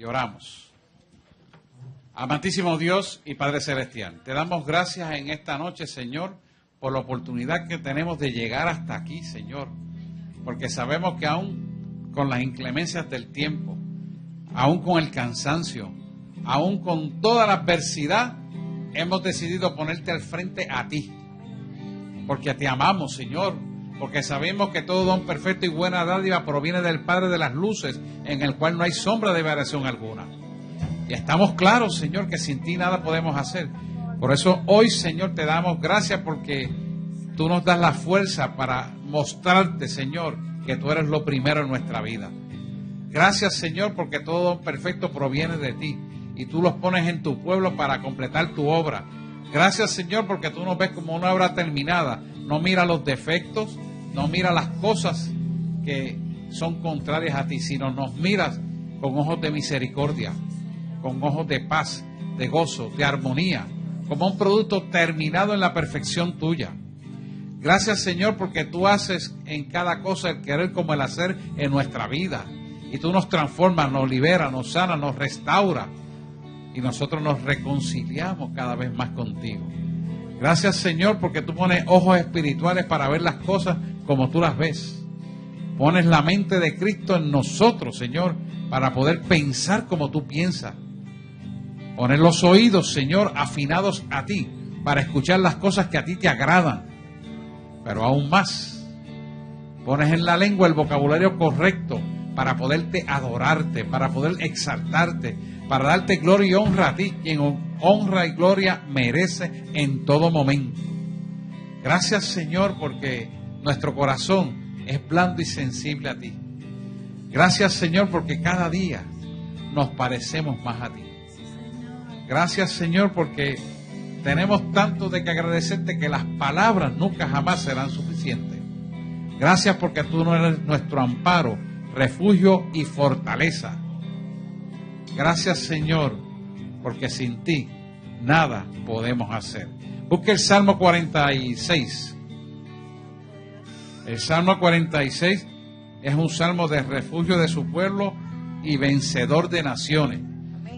Oramos. Amantísimo Dios y Padre Celestial, te damos gracias en esta noche, Señor, por la oportunidad que tenemos de llegar hasta aquí, Señor, porque sabemos que aún con las inclemencias del tiempo, aún con el cansancio, aún con toda la adversidad, hemos decidido ponerte al frente a ti, porque te amamos, Señor, porque sabemos que todo don perfecto y buena dádiva proviene del Padre de las luces, en el cual no hay sombra de variación alguna. Y estamos claros, Señor, que sin ti nada podemos hacer. Por eso hoy, Señor, te damos gracias porque tú nos das la fuerza para mostrarte, Señor, que tú eres lo primero en nuestra vida. Gracias, Señor, porque todo don perfecto proviene de ti y tú los pones en tu pueblo para completar tu obra. Gracias, Señor, porque tú nos ves como una obra terminada. No mira los defectos, no mira las cosas que son contrarias a ti, sino nos miras con ojos de misericordia, con ojos de paz, de gozo, de armonía, como un producto terminado en la perfección tuya. Gracias, Señor, porque tú haces en cada cosa el querer como el hacer en nuestra vida. Y tú nos transformas, nos liberas, nos sana, nos restaura. Y nosotros nos reconciliamos cada vez más contigo. Gracias, Señor, porque tú pones ojos espirituales para ver las cosas como tú las ves. Pones la mente de Cristo en nosotros, Señor, para poder pensar como tú piensas. Poner los oídos, Señor, afinados a ti, para escuchar las cosas que a ti te agradan. Pero aún más, pones en la lengua el vocabulario correcto para poderte adorarte, para poder exaltarte, para darte gloria y honra a ti, quien honra y gloria merece en todo momento. Gracias, Señor, porque nuestro corazón es blando y sensible a ti. Gracias, Señor, porque cada día nos parecemos más a ti. Gracias, Señor, porque tenemos tanto de que agradecerte que las palabras nunca jamás serán suficientes. Gracias porque tú no eres nuestro amparo, refugio y fortaleza. Gracias, Señor, porque sin ti nada podemos hacer. Busque el Salmo 46. El Salmo 46 es un salmo de refugio de su pueblo y vencedor de naciones.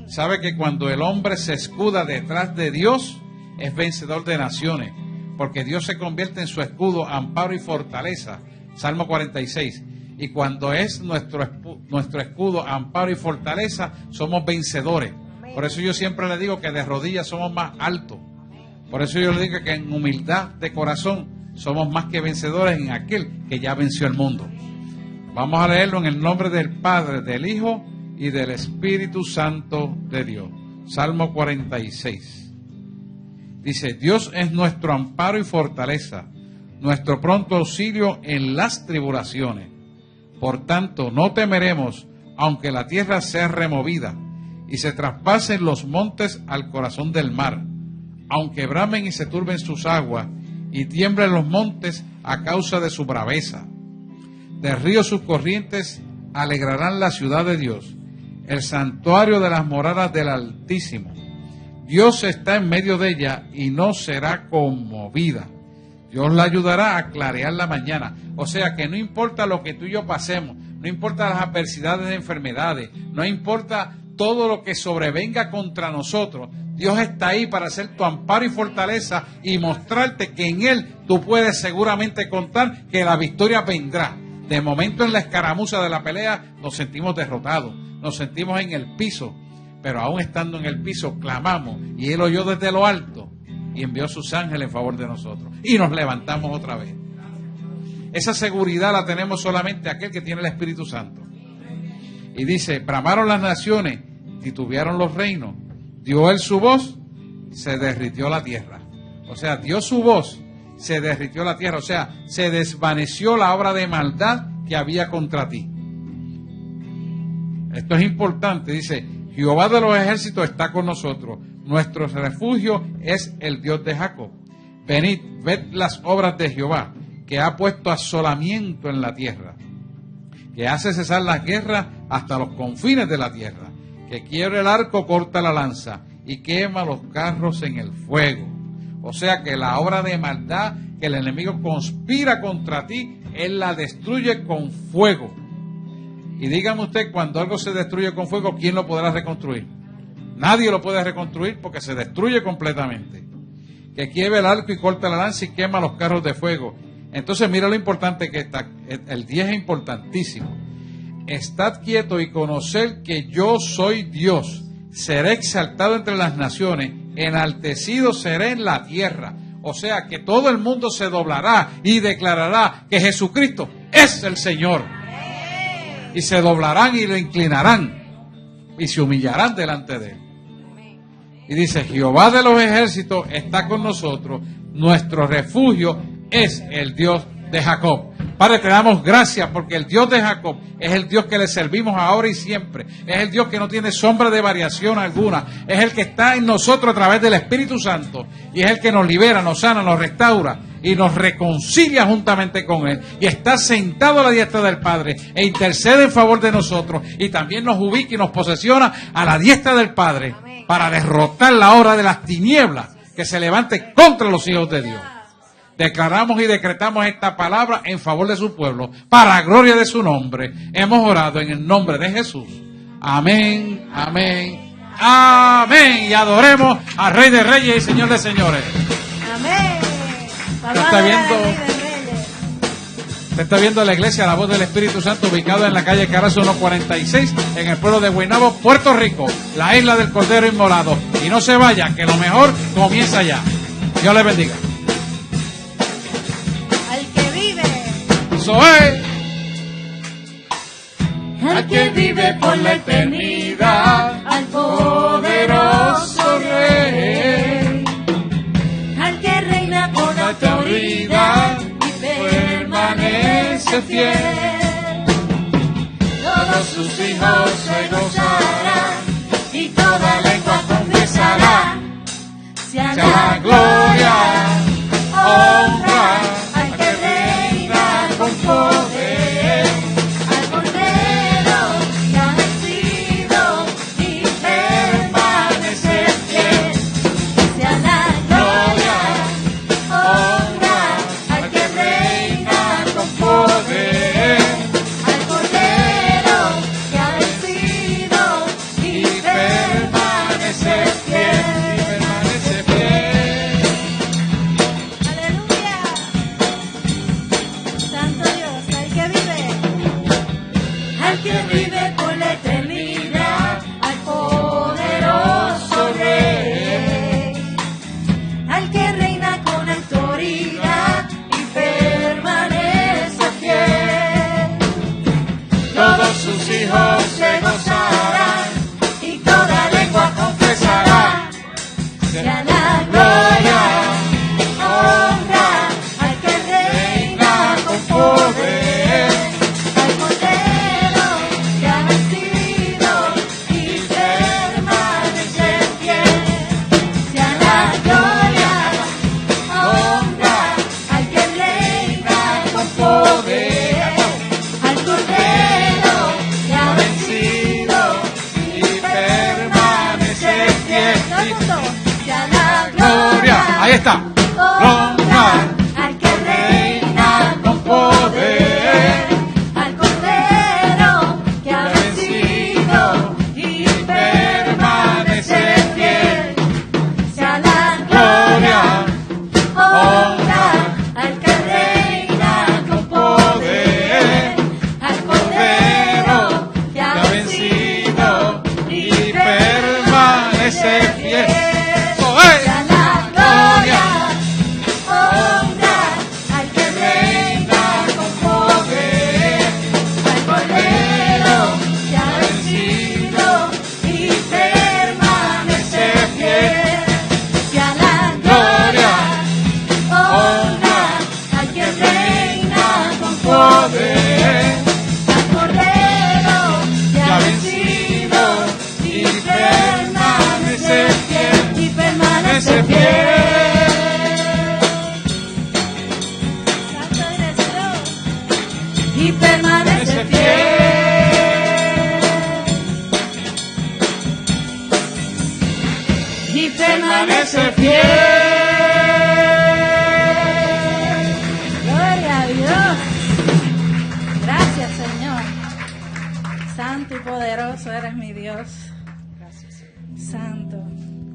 Sabe que cuando el hombre se escuda detrás de Dios, es vencedor de naciones, porque Dios se convierte en su escudo, amparo y fortaleza. Salmo 46. Y cuando es nuestro escudo, amparo y fortaleza, somos vencedores. Por eso yo siempre le digo que de rodillas somos más altos. Por eso yo le digo que en humildad de corazón somos más que vencedores en aquel que ya venció el mundo. Vamos a leerlo en el nombre del Padre, del Hijo y del Espíritu Santo de Dios. Salmo 46. Dice: Dios es nuestro amparo y fortaleza, nuestro pronto auxilio en las tribulaciones. Por tanto, no temeremos, aunque la tierra sea removida y se traspasen los montes al corazón del mar, aunque bramen y se turben sus aguas y tiemblen los montes a causa de su braveza. De ríos sus corrientes alegrarán la ciudad de Dios, el santuario de las moradas del Altísimo. Dios está en medio de ella y no será conmovida. Dios la ayudará a clarear la mañana. O sea que no importa lo que tú y yo pasemos, no importa las adversidades de enfermedades, no importa todo lo que sobrevenga contra nosotros, Dios está ahí para ser tu amparo y fortaleza y mostrarte que en Él tú puedes seguramente contar que la victoria vendrá. De momento en la escaramuza de la pelea nos sentimos derrotados, nos sentimos en el piso, pero aún estando en el piso clamamos y Él oyó desde lo alto y envió sus ángeles en favor de nosotros. Y nos levantamos otra vez. Esa seguridad la tenemos solamente aquel que tiene el Espíritu Santo. Y dice: bramaron las naciones, titubearon los reinos. Dio Él su voz, se derritió la tierra. O sea, dio su voz, se derritió la tierra. O sea, se desvaneció la obra de maldad que había contra ti. Esto es importante. Dice: Jehová de los ejércitos está con nosotros. Nuestro refugio es el Dios de Jacob. Venid, ved las obras de Jehová, que ha puesto asolamiento en la tierra, que hace cesar las guerras hasta los confines de la tierra, que quiebra el arco, corta la lanza y quema los carros en el fuego. O sea que la obra de maldad que el enemigo conspira contra ti, Él la destruye con fuego. Y dígame usted, cuando algo se destruye con fuego, ¿quién lo podrá reconstruir? Nadie lo puede reconstruir porque se destruye completamente. Que quiebra el arco y corta la lanza y quema los carros de fuego. Entonces mira lo importante que está. El 10 es importantísimo. Estad quieto y conocer que yo soy Dios. Seré exaltado entre las naciones, enaltecido seré en la tierra. O sea que todo el mundo se doblará y declarará que Jesucristo es el Señor. Y se doblarán y lo inclinarán y se humillarán delante de él. Y dice, Jehová de los ejércitos está con nosotros, nuestro refugio es el Dios de Jacob. Padre, te damos gracias porque el Dios de Jacob es el Dios que le servimos ahora y siempre. Es el Dios que no tiene sombra de variación alguna. Es el que está en nosotros a través del Espíritu Santo. Y es el que nos libera, nos sana, nos restaura y nos reconcilia juntamente con Él. Y está sentado a la diestra del Padre e intercede en favor de nosotros. Y también nos ubica y nos posesiona a la diestra del Padre para derrotar la hora de las tinieblas que se levante contra los hijos de Dios. Declaramos y decretamos esta palabra en favor de su pueblo, para gloria de su nombre. Hemos orado en el nombre de Jesús. Amén, amén, amén. Y adoremos al Rey de Reyes y Señor de Señores. Amén. Usted está viendo la iglesia La Voz del Espíritu Santo, ubicada en la calle Carazo 146, en el pueblo de Guaynabo, Puerto Rico, la isla del Cordero Inmolado. Y no se vaya, que lo mejor comienza ya. Dios le bendiga. Soy al que vive por la eternidad, al poderoso Rey, al que reina con autoridad y permanece fiel. Todos sus hijos se gozarán y toda lengua confesará. Sea la gloria, honra, al que reina con poder, al Cordero que ha vencido y permanece fiel. Sea la gloria, honra, al que reina con poder, al Cordero que ha vencido y permanece fiel. Se gozarán y toda lengua confesará. Sea la gloria, honra, al que reina con poder, al Cordero que ha vencido y permanece fiel. Sea la gloria, honra, al que reina con poder, al Cordero que ha vencido y permanece fiel. Ya la gloria, ahí está. honra, al que reina con poder, al Cordero que ha vencido y permanece fiel. Sea la gloria, honra, al que reina con poder, al Cordero que ha vencido y permanece fiel. Sea la gloria, honra, al que reina con poder, al Cordero que ha vencido y permanece fiel. Sea la gloria, honra, al que reina con poder, al Cordero que ha vencido y permanece fiel, y permanece fiel. Santo eres Dios, y permanece fiel. Y permanece fiel. Gloria a Dios. Gracias, Señor. Santo y poderoso eres mi Dios. Santo.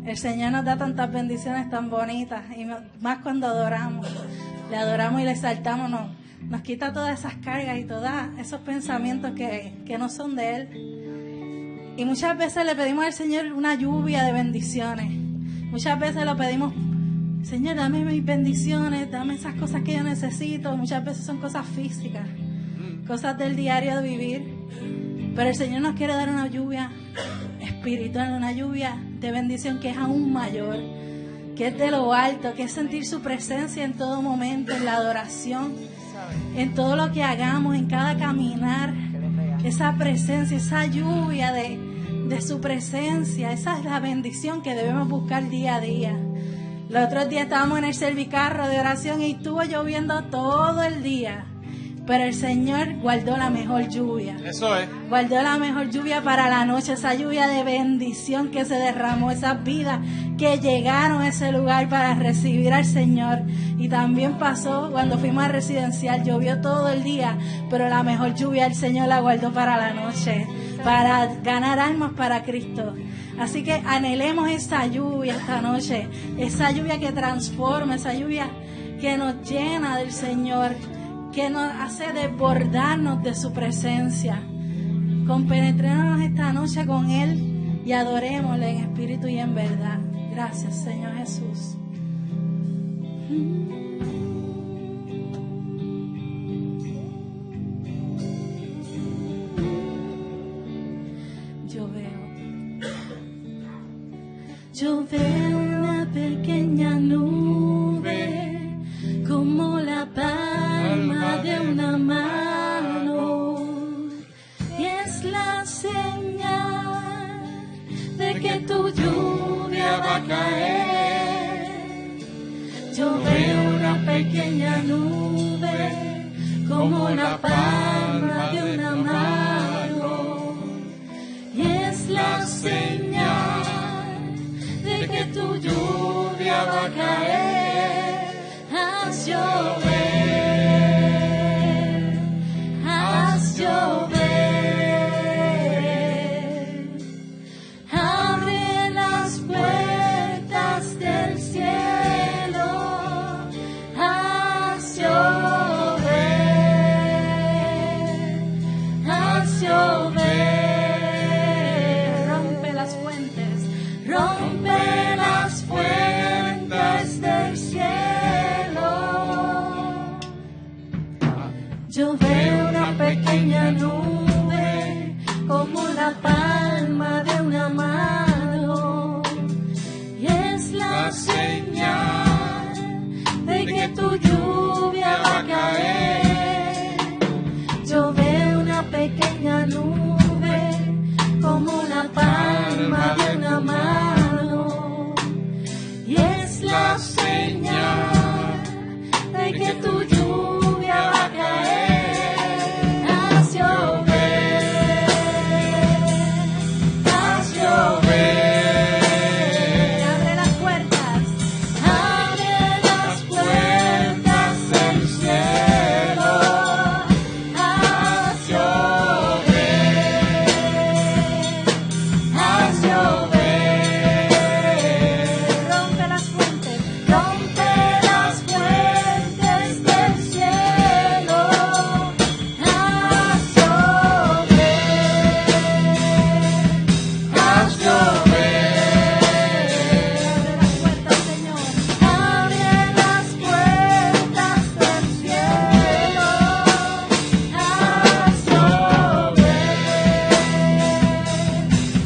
El Señor nos da tantas bendiciones tan bonitas, y más cuando adoramos. Le adoramos y le exaltamos, nos quita todas esas cargas y todos esos pensamientos que no son de Él. Y muchas veces le pedimos al Señor una lluvia de bendiciones. Muchas veces lo pedimos: Señor, dame mis bendiciones, dame esas cosas que yo necesito. Muchas veces son cosas físicas, cosas del diario de vivir. Pero el Señor nos quiere dar una lluvia espiritual, una lluvia de bendición que es aún mayor, que es de lo alto, que es sentir su presencia en todo momento, en la adoración, en todo lo que hagamos, en cada caminar. Esa presencia, esa lluvia de su presencia, esa es la bendición que debemos buscar día a día. Los otros días estábamos en el servicarro de oración y estuvo lloviendo todo el día, pero el Señor guardó la mejor lluvia. Eso es. Guardó la mejor lluvia para la noche, esa lluvia de bendición que se derramó, esas vidas que llegaron a ese lugar para recibir al Señor. Y también pasó cuando fuimos a residencial, llovió todo el día, pero la mejor lluvia el Señor la guardó para la noche, para ganar almas para Cristo. Así que anhelemos esa lluvia esta noche, esa lluvia que transforma, esa lluvia que nos llena del Señor, que nos hace desbordarnos de su presencia. Compenetrémonos esta noche con Él y adorémosle en espíritu y en verdad. Gracias, Señor Jesús. Yo veo una pequeña nube como la palma de una mano, y es la señal de que tu lluvia va a caer. Yo veo una pequeña nube como la palma de una mano, y es la señal de que tu lluvia va a caer. Haz llover, haz llover. Abre las puertas del cielo. Haz llover, haz llover. Rompe las fuentes, rompe las fuentes del cielo. Yo veo una pequeña nube como la palma de una mano, y es la señal de que tu lluvia va a caer. Yo veo una pequeña nube como la palma de una mano, y es la señal de que tu lluvia va a caer. Haz llover, haz llover. Abre las puertas, abre las puertas del cielo. Haz llover, haz llover. Rompe las fuentes, rompe las fuentes del cielo. Haz llover, haz llover. Abre las puertas, Señor, abre las puertas del cielo. Haz llover,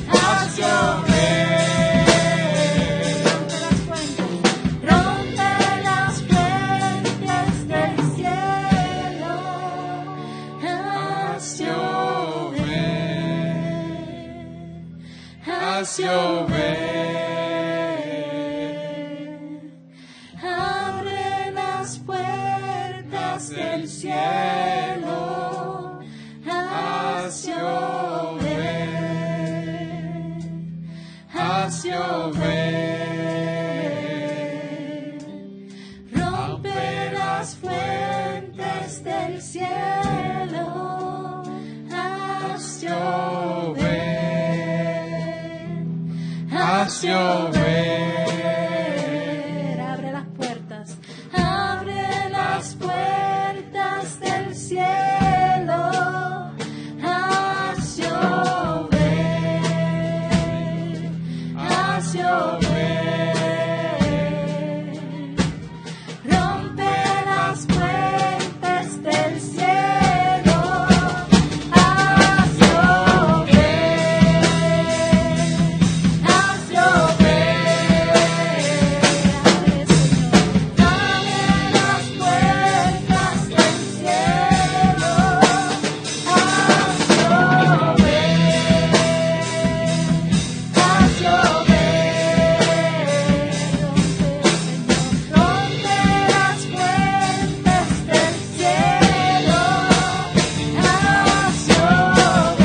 haz llover. Rompe las fuentes del cielo. Haz llover, haz llover. Abre las puertas del cielo. Haz llover, haz llover. Rompe las fuentes del cielo. Haz llover. haz llover. Abre las puertas. Abre las puertas del cielo. Haz llover. Haz llover. Rompe las puertas del cielo. Haz llover. Haz llover. Abre, Señor. Abre las puertas del cielo. Haz llover. Haz llover. Rompe las puertas del cielo. Haz llover. Haz llover.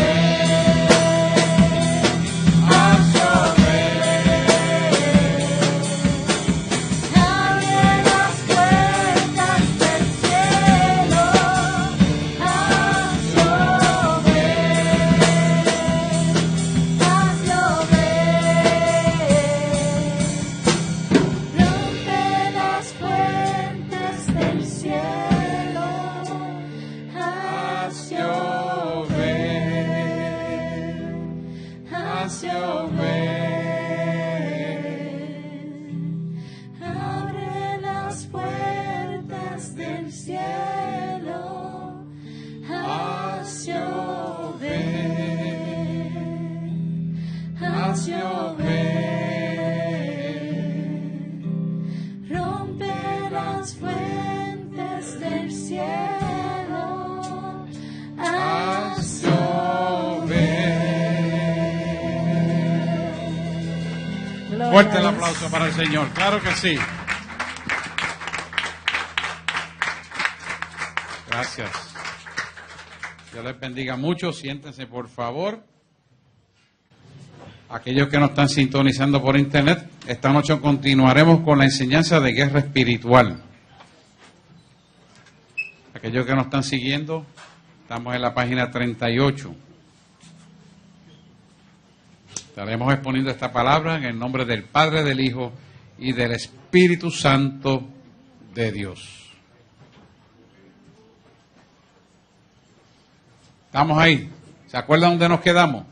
Abre las puertas del cielo. Haz llover. Haz llover. Rompe las puertas del cielo. Haz llover. Haz llover. Abre las puertas del cielo. Haz llover. Haz llover. Rompe las fuentes del cielo. Haz llover. Fuerte el aplauso para el Señor, claro que sí. Gracias. Dios les bendiga mucho, siéntense por favor. Aquellos que nos están sintonizando por internet, esta noche continuaremos con la enseñanza de guerra espiritual. Aquellos que nos están siguiendo, estamos en la página 38. Estaremos exponiendo esta palabra en el nombre del Padre, del Hijo y del Espíritu Santo de Dios. ¿Estamos ahí? ¿Se acuerdan dónde nos quedamos?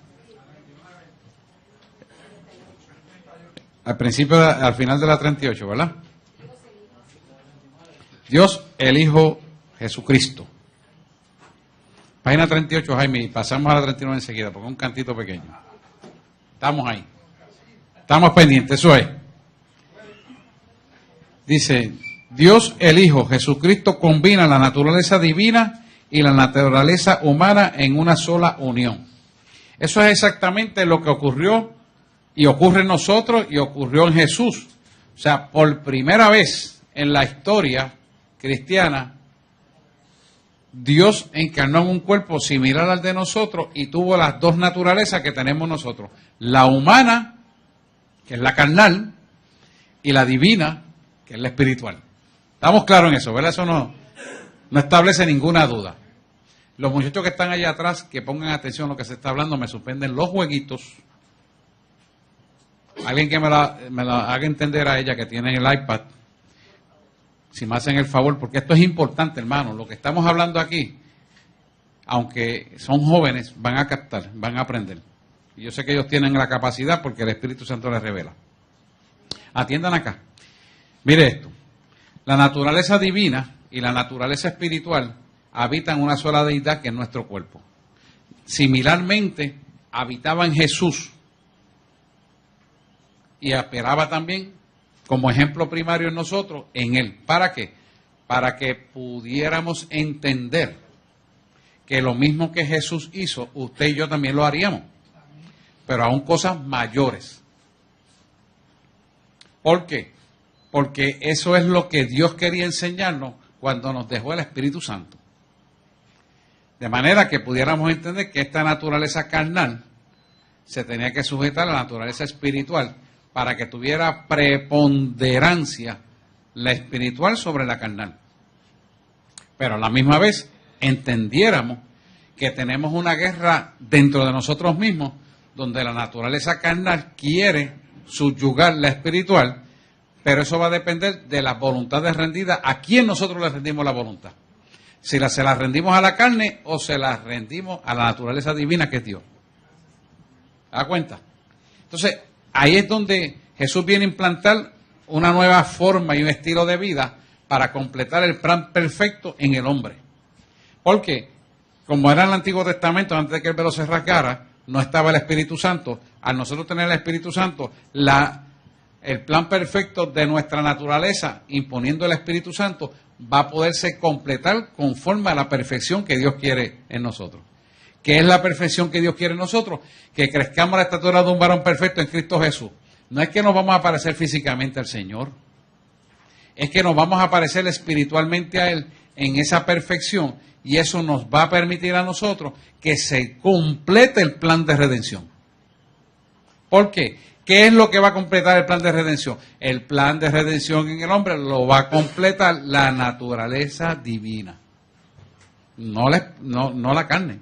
Al principio, al final de la 38, ¿verdad? Dios, el Hijo, Jesucristo. Página 38, Jaime, y pasamos a la 39 enseguida, porque es un cantito pequeño. Estamos ahí. Estamos pendientes, eso es. Dice, Dios, el Hijo, Jesucristo, combina la naturaleza divina y la naturaleza humana en una sola unión. Eso es exactamente lo que ocurrió y ocurre en nosotros y ocurrió en Jesús. O sea, por primera vez en la historia cristiana, Dios encarnó en un cuerpo similar al de nosotros y tuvo las dos naturalezas que tenemos nosotros. La humana, que es la carnal, y la divina, que es la espiritual. Estamos claros en eso, ¿verdad? Eso no establece ninguna duda. Los muchachos que están allá atrás, que pongan atención a lo que se está hablando, me suspenden los jueguitos. Alguien que me la haga entender a ella que tiene el iPad, si me hacen el favor, porque esto es importante, hermano. Lo que estamos hablando aquí, aunque son jóvenes, van a captar, van a aprender. Y yo sé que ellos tienen la capacidad porque el Espíritu Santo les revela. Atiendan acá. Mire esto. La naturaleza divina y la naturaleza espiritual habitan una sola deidad que es nuestro cuerpo. Similarmente, habitaba en Jesús y operaba también como ejemplo primario en nosotros, en Él. ¿Para qué? Para que pudiéramos entender que lo mismo que Jesús hizo, usted y yo también lo haríamos, pero aún cosas mayores. ¿Por qué? Porque eso es lo que Dios quería enseñarnos cuando nos dejó el Espíritu Santo. De manera que pudiéramos entender que esta naturaleza carnal se tenía que sujetar a la naturaleza espiritual para que tuviera preponderancia la espiritual sobre la carnal. Pero a la misma vez entendiéramos que tenemos una guerra dentro de nosotros mismos donde la naturaleza carnal quiere subyugar la espiritual, pero eso va a depender de las voluntades rendidas. ¿A quién nosotros le rendimos la voluntad? Si se la rendimos a la carne o se la rendimos a la naturaleza divina que es Dios. ¿Te das cuenta? Entonces, ahí es donde Jesús viene a implantar una nueva forma y un estilo de vida para completar el plan perfecto en el hombre. Porque, como era en el Antiguo Testamento, antes de que el velo se rasgara, no estaba el Espíritu Santo. Al nosotros tener el Espíritu Santo, el plan perfecto de nuestra naturaleza, imponiendo el Espíritu Santo, va a poderse completar conforme a la perfección que Dios quiere en nosotros. ¿Qué es la perfección que Dios quiere en nosotros? Que crezcamos a la estatura de un varón perfecto en Cristo Jesús. No es que nos vamos a parecer físicamente al Señor, es que nos vamos a parecer espiritualmente a Él en esa perfección, y eso nos va a permitir a nosotros que se complete el plan de redención. ¿Por qué? ¿Qué es lo que va a completar el plan de redención? El plan de redención en el hombre lo va a completar la naturaleza divina, no la carne.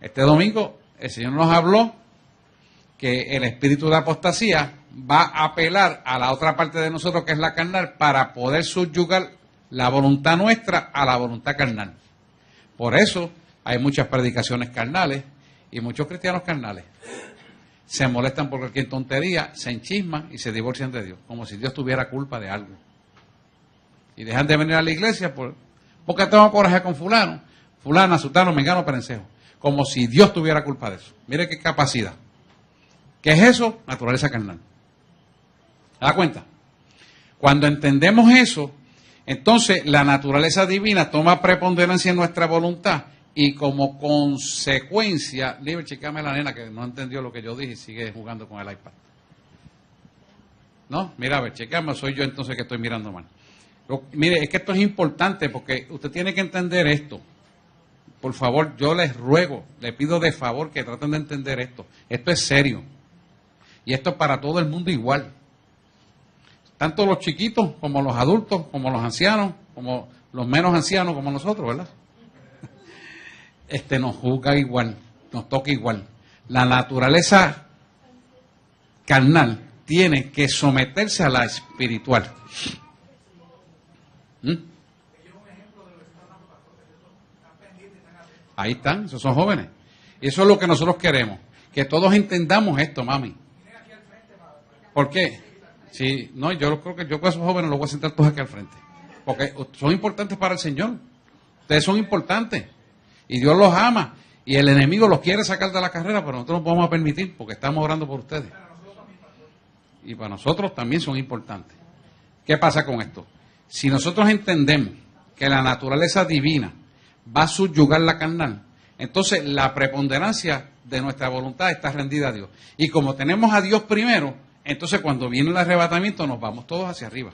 Este domingo el Señor nos habló que el espíritu de apostasía va a apelar a la otra parte de nosotros, que es la carnal, para poder subyugar la voluntad nuestra a la voluntad carnal. Por eso hay muchas predicaciones carnales y muchos cristianos carnales. Se molestan por cualquier tontería, se enchisman y se divorcian de Dios, como si Dios tuviera culpa de algo. Y dejan de venir a la iglesia porque tengo coraje con fulano, fulana, sutano, mengano, perencejo. Como si Dios tuviera culpa de eso. Mire qué capacidad. ¿Qué es eso? Naturaleza carnal. ¿Te das cuenta? Cuando entendemos eso, entonces la naturaleza divina toma preponderancia en nuestra voluntad. Y como consecuencia, Libre, chicame la nena que no entendió lo que yo dije y sigue jugando con el iPad. No, mira, a ver, checame, soy yo entonces que estoy mirando mal. Mire, es que esto es importante porque usted tiene que entender esto. Por favor, yo les ruego, le pido de favor que traten de entender esto. Esto es serio. Y esto es para todo el mundo igual. Tanto los chiquitos como los adultos, como los ancianos, como los menos ancianos como nosotros, ¿verdad? Nos juzga igual, nos toca igual. La naturaleza carnal tiene que someterse a la espiritual. Ahí están, esos son jóvenes. Y eso es lo que nosotros queremos, que todos entendamos esto, mami. ¿Por qué? Sí, no, yo creo que yo con esos jóvenes los voy a sentar todos aquí al frente, porque son importantes para el Señor. Ustedes son importantes. Y Dios los ama. Y el enemigo los quiere sacar de la carrera, pero nosotros no vamos a permitir porque estamos orando por ustedes. Y para nosotros también son importantes. ¿Qué pasa con esto? Si nosotros entendemos que la naturaleza divina va a subyugar la carnal, entonces la preponderancia de nuestra voluntad está rendida a Dios. Y como tenemos a Dios primero, entonces cuando viene el arrebatamiento nos vamos todos hacia arriba.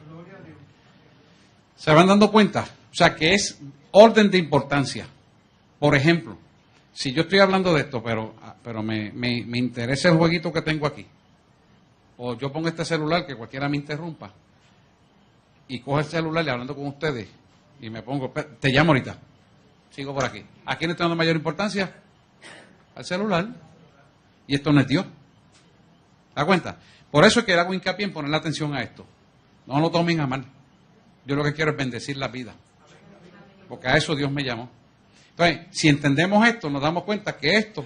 ¿Se van dando cuenta? O sea que es orden de importancia. Por ejemplo, si yo estoy hablando de esto, pero me interesa el jueguito que tengo aquí, o yo pongo este celular que cualquiera me interrumpa, y cojo el celular y hablando con ustedes, y me pongo, te llamo ahorita, sigo por aquí. ¿A quién le estoy dando mayor importancia? Al celular. Y esto no es Dios. ¿Te das cuenta? Por eso es que hago hincapié en poner la atención a esto. No lo tomen a mal. Yo lo que quiero es bendecir la vida. Porque a eso Dios me llamó. Entonces, si entendemos esto, nos damos cuenta que esto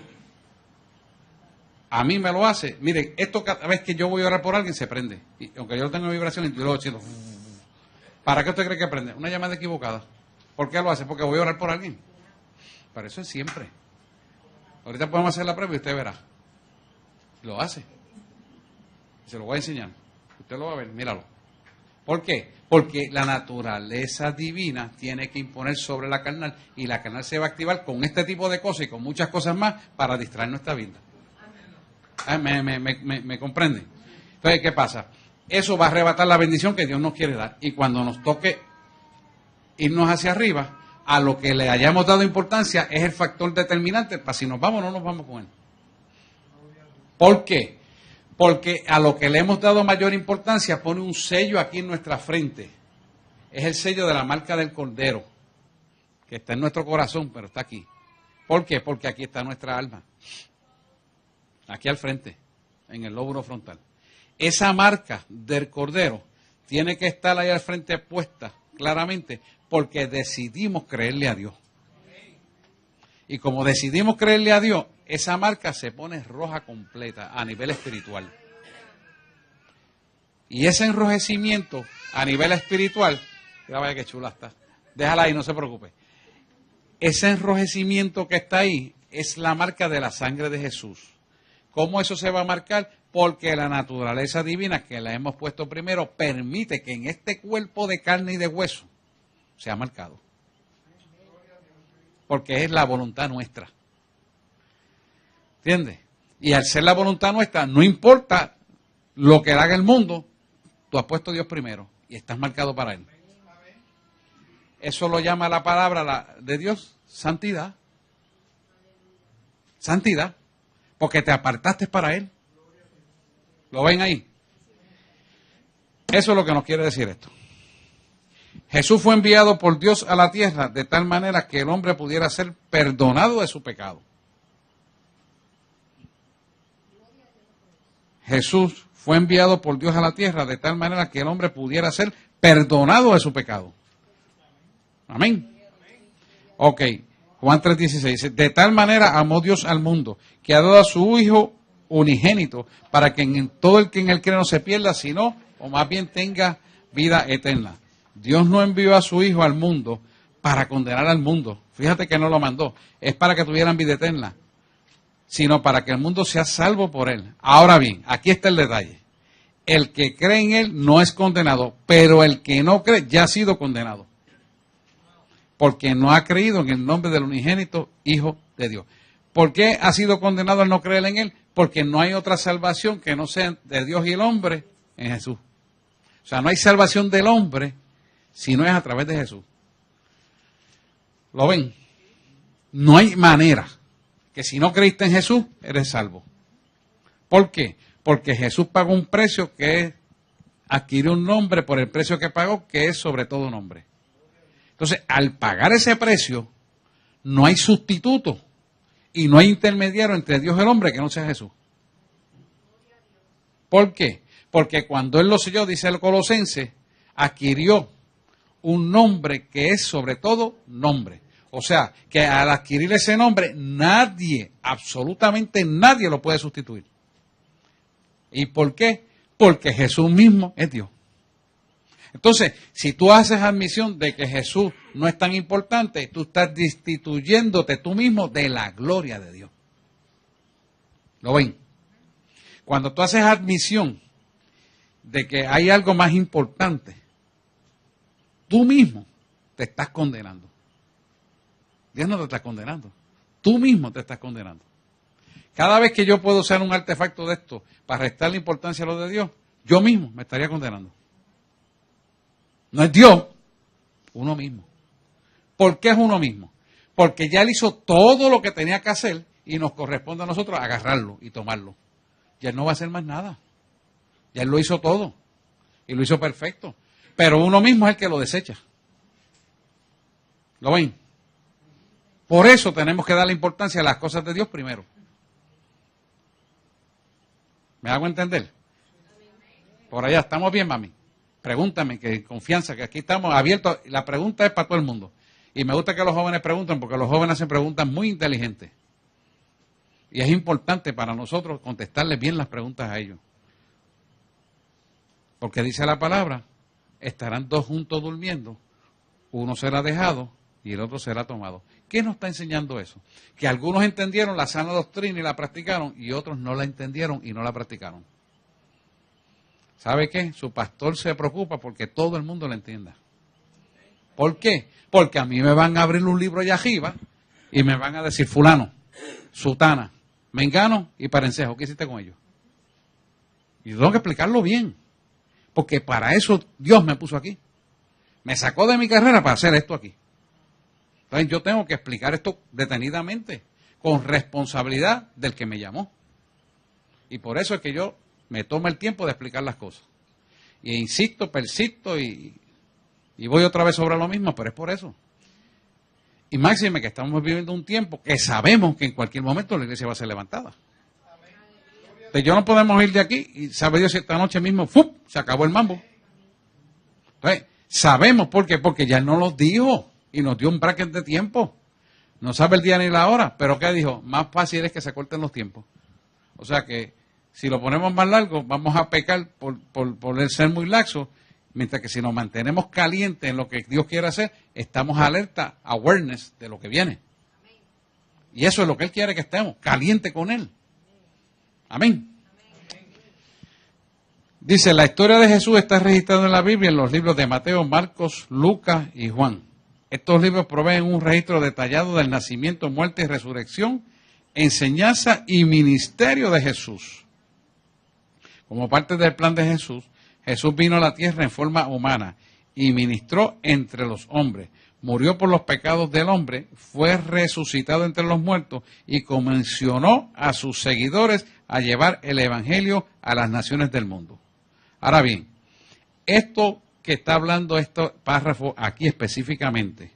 a mí me lo hace. Mire, esto cada vez que yo voy a orar por alguien se prende. Y aunque yo no tengo vibración, yo lo voy haciendo. ¿Para qué usted cree que prende? Una llamada equivocada. ¿Por qué lo hace? Porque voy a orar por alguien. Para eso es siempre. Ahorita podemos hacer la prueba y usted verá. Lo hace. Se lo voy a enseñar. Usted lo va a ver, míralo. ¿Por qué? Porque la naturaleza divina tiene que imponer sobre la carnal y la carnal se va a activar con este tipo de cosas y con muchas cosas más para distraer nuestra vida. ¿Me comprenden? Entonces, ¿qué pasa? Eso va a arrebatar la bendición que Dios nos quiere dar. Y cuando nos toque irnos hacia arriba, a lo que le hayamos dado importancia es el factor determinante para si nos vamos o no nos vamos con él. ¿Por qué? Porque a lo que le hemos dado mayor importancia pone un sello aquí en nuestra frente. Es el sello de la marca del Cordero, que está en nuestro corazón, pero está aquí. ¿Por qué? Porque aquí está nuestra alma. Aquí al frente, en el lóbulo frontal. esa marca del Cordero tiene que estar ahí al frente puesta claramente porque decidimos creerle a Dios. Y como decidimos creerle a Dios, esa marca se pone roja completa a nivel espiritual. Y ese enrojecimiento a nivel espiritual, mira vaya que chula está, déjala ahí, no se preocupe. Ese enrojecimiento que está ahí es la marca de la sangre de Jesús. ¿Cómo eso se va a marcar? Porque la naturaleza divina que la hemos puesto primero permite que en este cuerpo de carne y de hueso sea marcado. Porque es la voluntad nuestra. ¿Entiendes? Y al ser la voluntad nuestra, no importa lo que haga el mundo, tú has puesto a Dios primero y estás marcado para Él. Eso lo llama la palabra de Dios, santidad. Santidad. Porque te apartaste para Él. ¿Lo ven ahí? Eso es lo que nos quiere decir esto. Jesús fue enviado por Dios a la tierra de tal manera que el hombre pudiera ser perdonado de su pecado. Jesús fue enviado por Dios a la tierra de tal manera que el hombre pudiera ser perdonado de su pecado. Amén. Ok, Juan 3:16 dice, de tal manera amó Dios al mundo, que ha dado a su Hijo unigénito, para que en todo el que en él cree no se pierda, sino, o más bien tenga vida eterna. Dios no envió a su Hijo al mundo para condenar al mundo. Fíjate que no lo mandó. Es para que tuvieran vida eterna, sino para que el mundo sea salvo por Él. Ahora bien, aquí está el detalle. El que cree en Él no es condenado, pero el que no cree ya ha sido condenado. Porque no ha creído en el nombre del unigénito Hijo de Dios. ¿Por qué ha sido condenado al no creer en Él? Porque no hay otra salvación que no sea de Dios y el hombre en Jesús. O sea, no hay salvación del hombre si no es a través de Jesús. ¿Lo ven? No hay manera que si no creíste en Jesús, eres salvo. ¿Por qué? Porque Jesús pagó un precio que adquirió un nombre por el precio que pagó, que es sobre todo nombre. Entonces, al pagar ese precio, no hay sustituto y no hay intermediario entre Dios y el hombre que no sea Jesús. ¿Por qué? Porque cuando Él lo selló, dice el Colosense, adquirió un nombre que es sobre todo nombre. O sea, que al adquirir ese nombre, nadie, absolutamente nadie lo puede sustituir. ¿Y por qué? Porque Jesús mismo es Dios. Entonces, si tú haces admisión de que Jesús no es tan importante, tú estás destituyéndote tú mismo de la gloria de Dios. ¿Lo ven? Cuando tú haces admisión de que hay algo más importante, tú mismo te estás condenando. Dios no te está condenando. Tú mismo te estás condenando. Cada vez que yo puedo usar un artefacto de esto para restarle importancia a lo de Dios, yo mismo me estaría condenando. No es Dios, uno mismo. ¿Por qué es uno mismo? Porque ya Él hizo todo lo que tenía que hacer y nos corresponde a nosotros agarrarlo y tomarlo. Ya Él no va a hacer más nada. Ya Él lo hizo todo y lo hizo perfecto. Pero uno mismo es el que lo desecha. ¿Lo ven? Por eso tenemos que darle importancia a las cosas de Dios primero. ¿Me hago entender? Por allá, ¿estamos bien, mami? Pregúntame, que confianza, que aquí estamos abiertos. La pregunta es para todo el mundo. Y me gusta que los jóvenes pregunten, porque los jóvenes hacen preguntas muy inteligentes. Y es importante para nosotros contestarles bien las preguntas a ellos. Porque dice la palabra, estarán dos juntos durmiendo, uno será dejado y el otro será tomado. ¿Qué nos está enseñando eso? Que algunos entendieron la sana doctrina y la practicaron, y otros no la entendieron y no la practicaron. ¿Sabe qué? Su pastor se preocupa porque todo el mundo la entienda. ¿Por qué? Porque a mí me van a abrir un libro allá arriba y me van a decir fulano, sutana, mengano y parencejo. ¿Qué hiciste con ellos? Y yo tengo que explicarlo bien. Porque para eso Dios me puso aquí. Me sacó de mi carrera para hacer esto aquí. Entonces yo tengo que explicar esto detenidamente, con responsabilidad del que me llamó. Y por eso es que yo me tomo el tiempo de explicar las cosas. Y insisto, persisto y voy otra vez sobre lo mismo, pero es por eso. Y máxime que estamos viviendo un tiempo que sabemos que en cualquier momento la iglesia va a ser levantada. Usted y yo no podemos ir de aquí y sabe Dios si esta noche mismo ¡fup! Se acabó el mambo. Entonces, sabemos por qué, porque ya Él nos lo dijo y nos dio un bracket de tiempo. No sabe el día ni la hora, pero ¿qué dijo? Más fácil es que se corten los tiempos. O sea que si lo ponemos más largo, vamos a pecar por el ser muy laxo, mientras que si nos mantenemos calientes en lo que Dios quiere hacer, estamos alerta, awareness de lo que viene. Y eso es lo que Él quiere que estemos, caliente con Él. Amén. Dice, la historia de Jesús está registrada en la Biblia en los libros de Mateo, Marcos, Lucas y Juan. Estos libros proveen un registro detallado del nacimiento, muerte y resurrección, enseñanza y ministerio de Jesús. Como parte del plan de Jesús, Jesús vino a la tierra en forma humana y ministró entre los hombres. Murió por los pecados del hombre, fue resucitado entre los muertos y comisionó a sus seguidores a llevar el evangelio a las naciones del mundo. Ahora bien, esto que está hablando este párrafo aquí específicamente,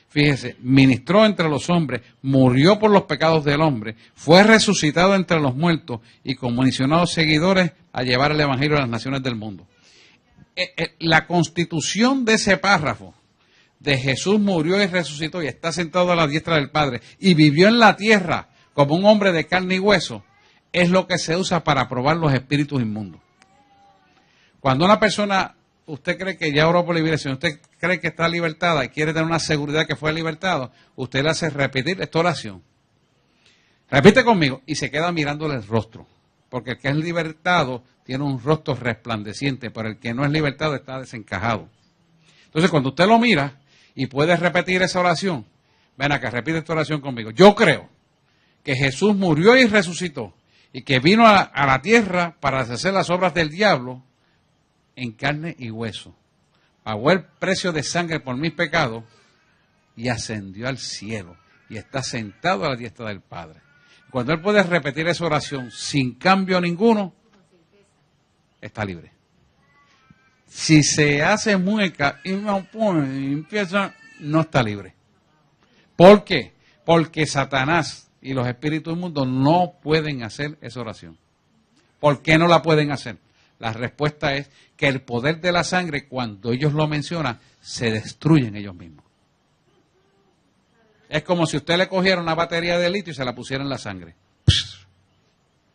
fíjese, ministró entre los hombres, murió por los pecados del hombre, fue resucitado entre los muertos y comisionó a los seguidores a llevar el evangelio a las naciones del mundo. La constitución de ese párrafo, de Jesús murió y resucitó y está sentado a la diestra del Padre y vivió en la tierra como un hombre de carne y hueso, es lo que se usa para probar los espíritus inmundos. Cuando una persona, usted cree que ya oró por liberación, usted cree que está libertada y quiere tener una seguridad que fue libertado, usted le hace repetir esta oración. Repite conmigo y se queda mirándole el rostro, porque el que es libertado tiene un rostro resplandeciente, pero el que no es libertado está desencajado. Entonces, cuando usted lo mira y puede repetir esa oración, ven acá, repite esta oración conmigo. Yo creo que Jesús murió y resucitó y que vino a la tierra para hacer las obras del diablo en carne y hueso. Pagó el precio de sangre por mis pecados y ascendió al cielo y está sentado a la diestra del Padre. Cuando él puede repetir esa oración sin cambio ninguno, está libre. Si se hace mueca y empieza, no está libre. ¿Por qué? Porque Satanás y los espíritus inmundos no pueden hacer esa oración. ¿Por qué no la pueden hacer? La respuesta es que el poder de la sangre, cuando ellos lo mencionan, se destruyen ellos mismos. Es como si usted le cogiera una batería de litio y se la pusiera en la sangre.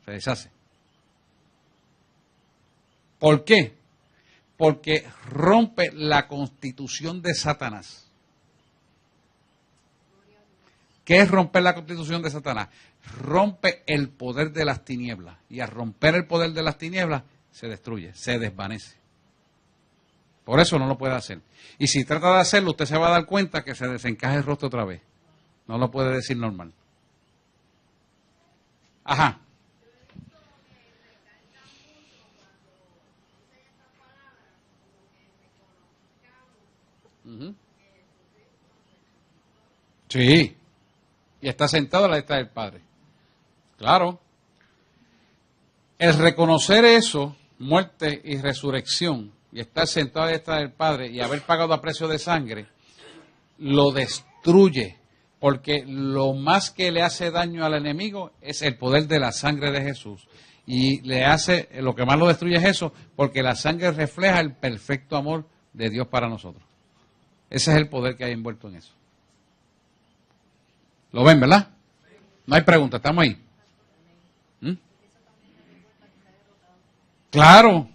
Se deshace. ¿Por qué? Porque rompe la constitución de Satanás. ¿Qué es romper la constitución de Satanás? Rompe el poder de las tinieblas. Y al romper el poder de las tinieblas, se destruye, se desvanece. Por eso no lo puede hacer. Y si trata de hacerlo, usted se va a dar cuenta que se desencaja el rostro otra vez. No lo puede decir normal. Ajá. Sí. Y está sentado a la diestra del Padre. Claro. El reconocer eso, muerte y resurrección, y estar sentado a la diestra del Padre y haber pagado a precio de sangre, lo destruye. Porque lo más que le hace daño al enemigo es el poder de la sangre de Jesús. Y lo que más lo destruye es eso, porque la sangre refleja el perfecto amor de Dios para nosotros. Ese es el poder que hay envuelto en eso. ¿Lo ven, verdad? No hay pregunta, estamos ahí. Claro,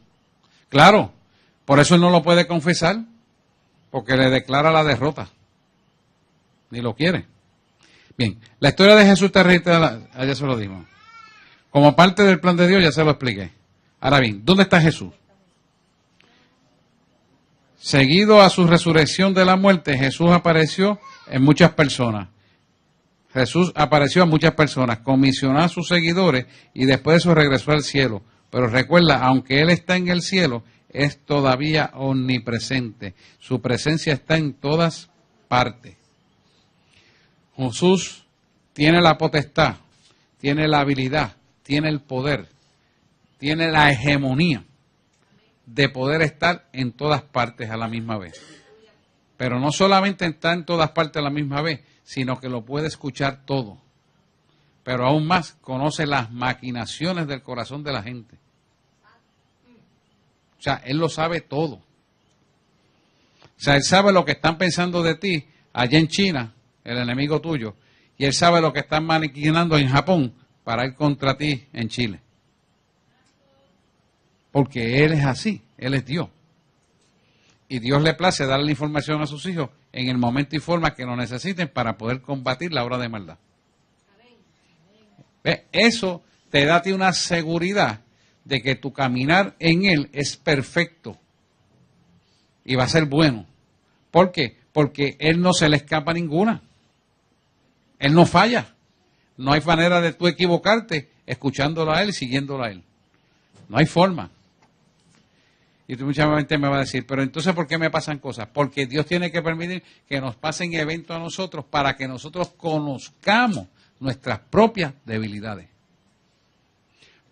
claro. Por eso él no lo puede confesar, porque le declara la derrota. Ni lo quiere. Bien, la historia de Jesús está registrada, ya se lo dimos. Como parte del plan de Dios, ya se lo expliqué. Ahora bien, ¿dónde está Jesús? Seguido a su resurrección de la muerte, Jesús apareció en muchas personas. Jesús apareció a muchas personas, comisionó a sus seguidores y después de eso regresó al cielo. Pero recuerda, aunque Él está en el cielo, es todavía omnipresente. Su presencia está en todas partes. Jesús tiene la potestad, tiene la habilidad, tiene el poder, tiene la hegemonía de poder estar en todas partes a la misma vez. Pero no solamente está en todas partes a la misma vez, sino que lo puede escuchar todo. pero aún más conoce las maquinaciones del corazón de la gente. O sea, Él lo sabe todo. O sea, Él sabe lo que están pensando de ti allá en China, el enemigo tuyo, y Él sabe lo que están maquinando en Japón para ir contra ti en Chile. Porque Él es así, Él es Dios. Y Dios le place darle la información a sus hijos en el momento y forma que lo necesiten para poder combatir la obra de maldad. ¿Ves? Eso te da a ti una seguridad de que tu caminar en Él es perfecto y va a ser bueno. ¿Por qué? Porque Él no se le escapa ninguna. Él no falla. No hay manera de tú equivocarte escuchándolo a Él y siguiéndolo a Él. No hay forma. Y tú mucha gente me va a decir, pero entonces ¿por qué me pasan cosas? Porque Dios tiene que permitir que nos pasen eventos a nosotros para que nosotros conozcamos nuestras propias debilidades.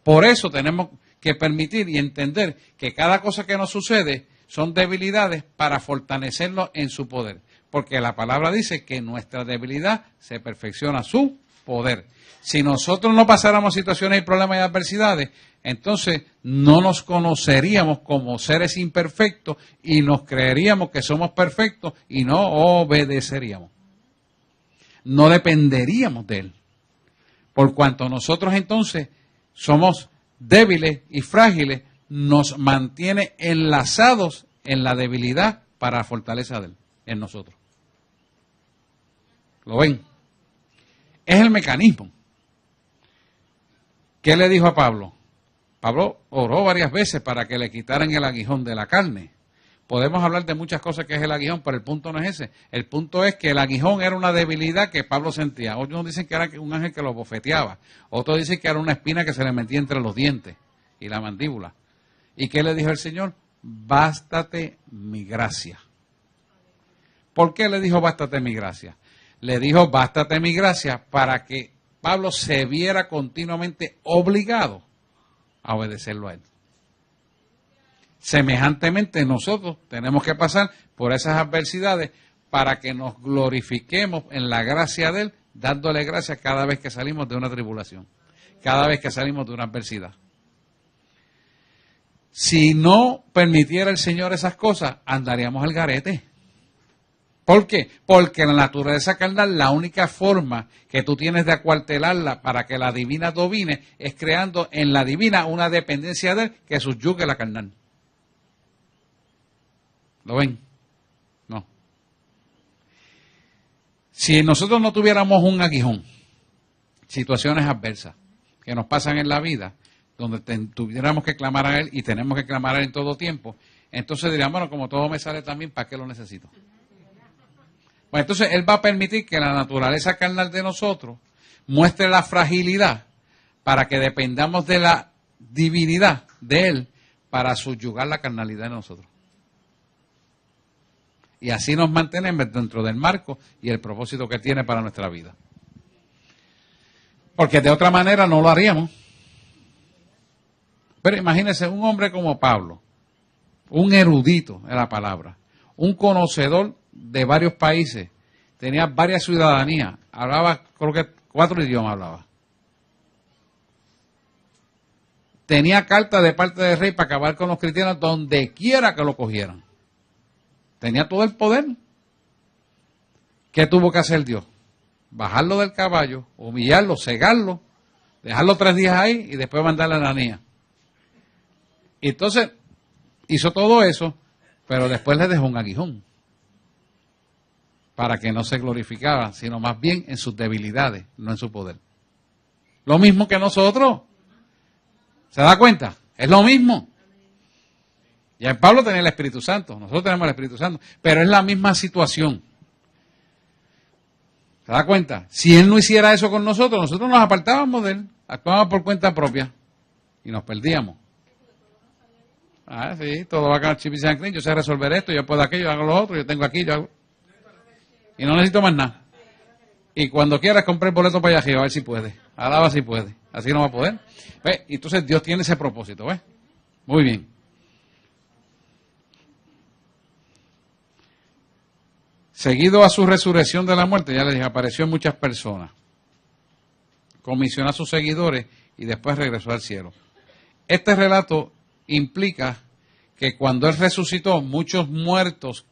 Por eso tenemos que permitir y entender que cada cosa que nos sucede son debilidades para fortalecernos en su poder. Porque la palabra dice que nuestra debilidad se perfecciona su poder. Si nosotros no pasáramos situaciones y problemas y adversidades, entonces no nos conoceríamos como seres imperfectos y nos creeríamos que somos perfectos y no obedeceríamos. No dependeríamos de Él. Por cuanto nosotros entonces somos débiles y frágiles, nos mantiene enlazados en la debilidad para la fortaleza de Él, en nosotros. ¿Lo ven? Es el mecanismo. ¿Qué le dijo a Pablo? Pablo oró varias veces para que le quitaran el aguijón de la carne. Podemos hablar de muchas cosas que es el aguijón, pero el punto no es ese. El punto es que el aguijón era una debilidad que Pablo sentía. Otros dicen que era un ángel que lo bofeteaba. Otros dicen que era una espina que se le metía entre los dientes y la mandíbula. ¿Y qué le dijo el Señor? Bástate mi gracia. ¿Por qué le dijo bástate mi gracia? Le dijo bástate mi gracia para que Pablo se viera continuamente obligado a obedecerlo a Él. Semejantemente nosotros tenemos que pasar por esas adversidades para que nos glorifiquemos en la gracia de Él, dándole gracias cada vez que salimos de una tribulación, cada vez que salimos de una adversidad. Si no permitiera el Señor esas cosas, andaríamos al garete. ¿Por qué? Porque la naturaleza carnal, la única forma que tú tienes de acuartelarla para que la divina domine es creando en la divina una dependencia de Él que subyugue la carnal. ¿Lo ven? No. Si nosotros no tuviéramos un aguijón, situaciones adversas que nos pasan en la vida, donde tuviéramos que clamar a Él y tenemos que clamar a Él en todo tiempo, entonces diríamos, bueno, como todo me sale también, ¿para qué lo necesito? Pues entonces Él va a permitir que la naturaleza carnal de nosotros muestre la fragilidad para que dependamos de la divinidad de Él para subyugar la carnalidad de nosotros. Y así nos mantenemos dentro del marco y el propósito que tiene para nuestra vida. Porque de otra manera no lo haríamos. Pero imagínense un hombre como Pablo, un erudito en la palabra, un conocedor de varios países, tenía varias ciudadanías, hablaba, creo que 4 idiomas hablaba. Tenía carta de parte del rey para acabar con los cristianos donde quiera que lo cogieran. Tenía todo el poder. ¿Qué tuvo que hacer Dios? Bajarlo del caballo, humillarlo, cegarlo, dejarlo 3 días ahí y después mandarle a la niña. Y entonces hizo todo eso, pero después le dejó un aguijón para que no se glorificara, sino más bien en sus debilidades, no en su poder. Lo mismo que nosotros. ¿Se da cuenta? Es lo mismo. Ya en Pablo tenía el Espíritu Santo, nosotros tenemos el Espíritu Santo, pero es la misma situación. ¿Se da cuenta? Si Él no hiciera eso con nosotros, nosotros nos apartábamos de Él, actuábamos por cuenta propia y nos perdíamos. Ah, sí, todo va a quedar chip y San Clean, yo sé resolver esto, yo puedo aquello, yo hago lo otro, yo tengo aquí, yo hago... Y no necesito más nada. Y cuando quieras comprar el boleto para allá arriba, a ver si puede. Alaba si puede. Así no va a poder. ¿Ves? Entonces Dios tiene ese propósito, ¿ves? Muy bien. Seguido a su resurrección de la muerte, ya les dije, apareció en muchas personas. comisionó a sus seguidores y después regresó al cielo. Este relato implica que cuando Él resucitó, muchos muertos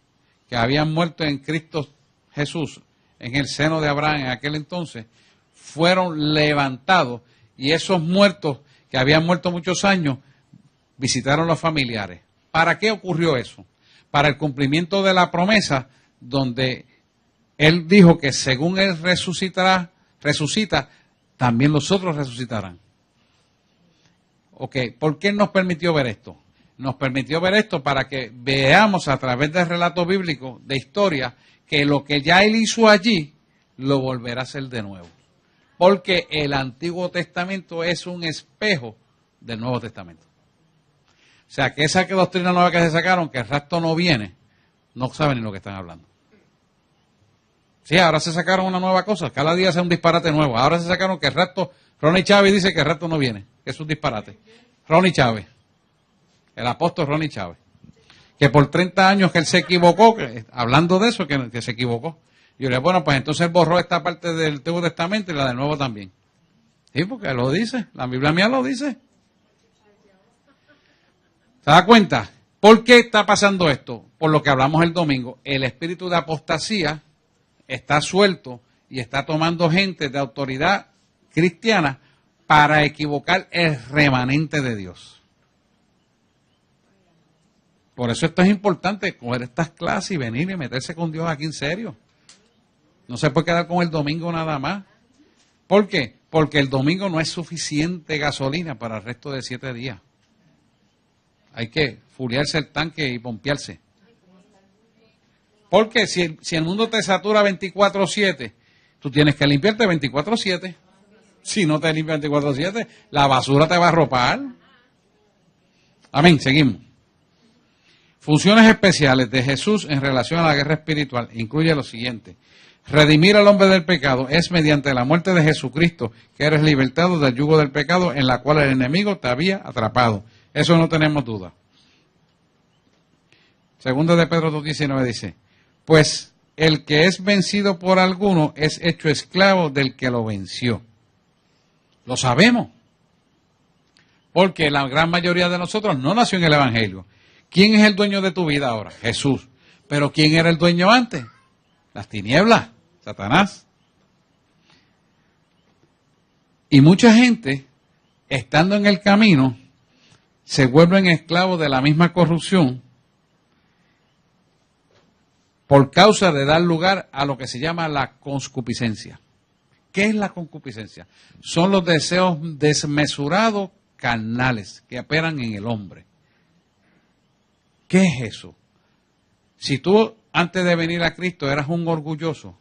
que habían muerto en Cristo Jesús, en el seno de Abraham en aquel entonces, fueron levantados, y esos muertos que habían muerto muchos años visitaron a los familiares. ¿Para qué ocurrió eso? Para el cumplimiento de la promesa, donde Él dijo que según Él resucita, también los otros resucitarán. Ok, ¿por qué nos permitió ver esto? Nos permitió ver esto para que veamos a través del relato bíblico, de historia, que lo que ya Él hizo allí, lo volverá a hacer de nuevo. Porque el Antiguo Testamento es un espejo del Nuevo Testamento. O sea, que esa doctrina nueva que se sacaron, que el rapto no viene, no saben ni lo que están hablando. Sí, ahora se sacaron una nueva cosa, cada día hace un disparate nuevo. Ahora se sacaron que el rapto, Ronnie Chávez dice que el rapto no viene, que es un disparate. Ronnie Chávez, el apóstol Ronnie Chávez, que por 30 años que él se equivocó, hablando de eso, que se equivocó. Yo le digo, bueno, pues entonces él borró esta parte del Antiguo Testamento y la del Nuevo también. Sí, porque lo dice, la Biblia mía lo dice. ¿Se da cuenta? ¿Por qué está pasando esto? Por lo que hablamos el domingo. El espíritu de apostasía está suelto y está tomando gente de autoridad cristiana para equivocar el remanente de Dios. Por eso esto es importante, coger estas clases y venir y meterse con Dios aquí en serio. No se puede quedar con el domingo nada más. ¿Por qué? Porque el domingo no es suficiente gasolina para el resto de 7 días. Hay que fuliarse el tanque y pompearse. Porque si el mundo te satura 24/7, tú tienes que limpiarte 24/7. Si no te limpias 24/7, la basura te va a arropar. Amén, seguimos. Funciones especiales de Jesús en relación a la guerra espiritual incluye lo siguiente. Redimir al hombre del pecado es mediante la muerte de Jesucristo que eres libertado del yugo del pecado en la cual el enemigo te había atrapado. Eso no tenemos duda. Segundo de Pedro 2:19 dice, pues el que es vencido por alguno es hecho esclavo del que lo venció. Lo sabemos. Porque la gran mayoría de nosotros no nació en el Evangelio. ¿Quién es el dueño de tu vida ahora? Jesús. ¿Pero quién era el dueño antes? Las tinieblas, Satanás. Y mucha gente, estando en el camino, se vuelven esclavos de la misma corrupción por causa de dar lugar a lo que se llama la concupiscencia. ¿Qué es la concupiscencia? Son los deseos desmesurados carnales que operan en el hombre. ¿Qué es eso? Si tú antes de venir a Cristo eras un orgulloso,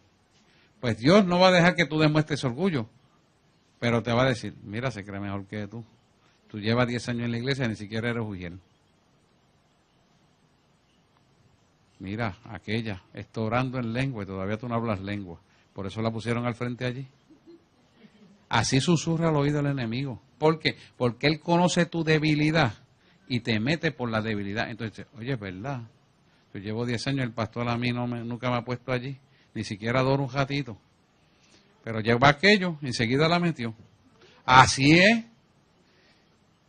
pues Dios no va a dejar que tú demuestres orgullo, pero te va a decir, mira, se cree mejor que tú. Tú llevas 10 años en la iglesia y ni siquiera eres ujiel. Mira, aquella está orando en lengua y todavía tú no hablas lengua. Por eso la pusieron al frente allí. Así susurra al oído el enemigo. ¿Por qué? Porque él conoce tu debilidad y te mete por la debilidad. Entonces, oye, es verdad. Yo llevo 10 años, el pastor a mí nunca me ha puesto allí. Ni siquiera adoro un ratito. Pero lleva aquello, enseguida la metió. Así es.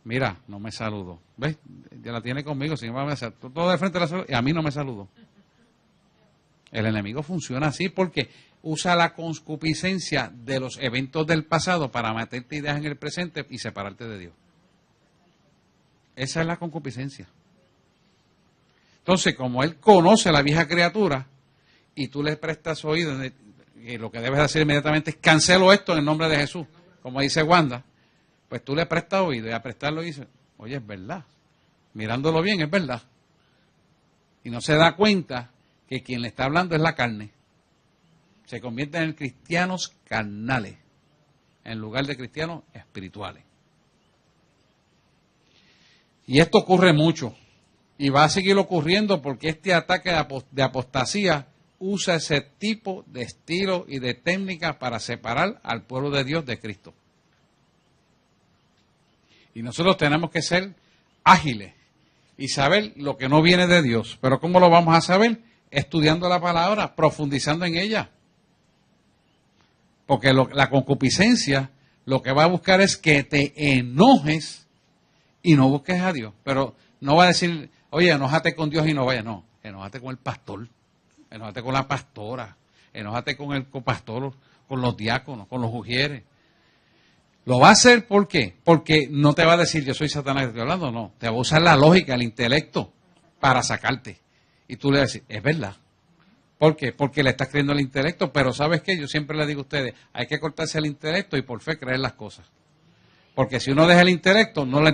Mira, no me saludó. ¿Ves? Ya la tiene conmigo, si no me hacer todo de frente a la salud, y a mí no me saludó. El enemigo funciona así porque usa la concupiscencia de los eventos del pasado para meterte ideas en el presente y separarte de Dios. Esa es la concupiscencia. Entonces, como él conoce a la vieja criatura y tú le prestas oído, y lo que debes hacer inmediatamente es cancelo esto en el nombre de Jesús, como dice Wanda, pues tú le prestas oído y a prestarlo dice, oye, es verdad. Mirándolo bien, es verdad. Y no se da cuenta que quien le está hablando es la carne. Se convierten en cristianos carnales, en lugar de cristianos espirituales. Y esto ocurre mucho. Y va a seguir ocurriendo porque este ataque de apostasía usa ese tipo de estilo y de técnica para separar al pueblo de Dios de Cristo. Y nosotros tenemos que ser ágiles y saber lo que no viene de Dios. Pero ¿cómo lo vamos a saber? Estudiando la palabra, profundizando en ella. Porque la concupiscencia lo que va a buscar es que te enojes y no busques a Dios. Pero no va a decir, oye, enójate con Dios y no vayas. No, enójate con el pastor, enójate con la pastora, enójate con el copastor, con los diáconos, con los ujieres. Lo va a hacer, ¿por qué? Porque no te va a decir, yo soy Satanás que estoy hablando, no. Te va a usar la lógica, el intelecto, para sacarte. Y tú le vas a decir, es verdad. ¿Por qué? Porque le estás creyendo el intelecto, pero ¿sabes qué? Yo siempre le digo a ustedes, hay que cortarse el intelecto y por fe creer las cosas. Porque si uno deja el intelecto, no le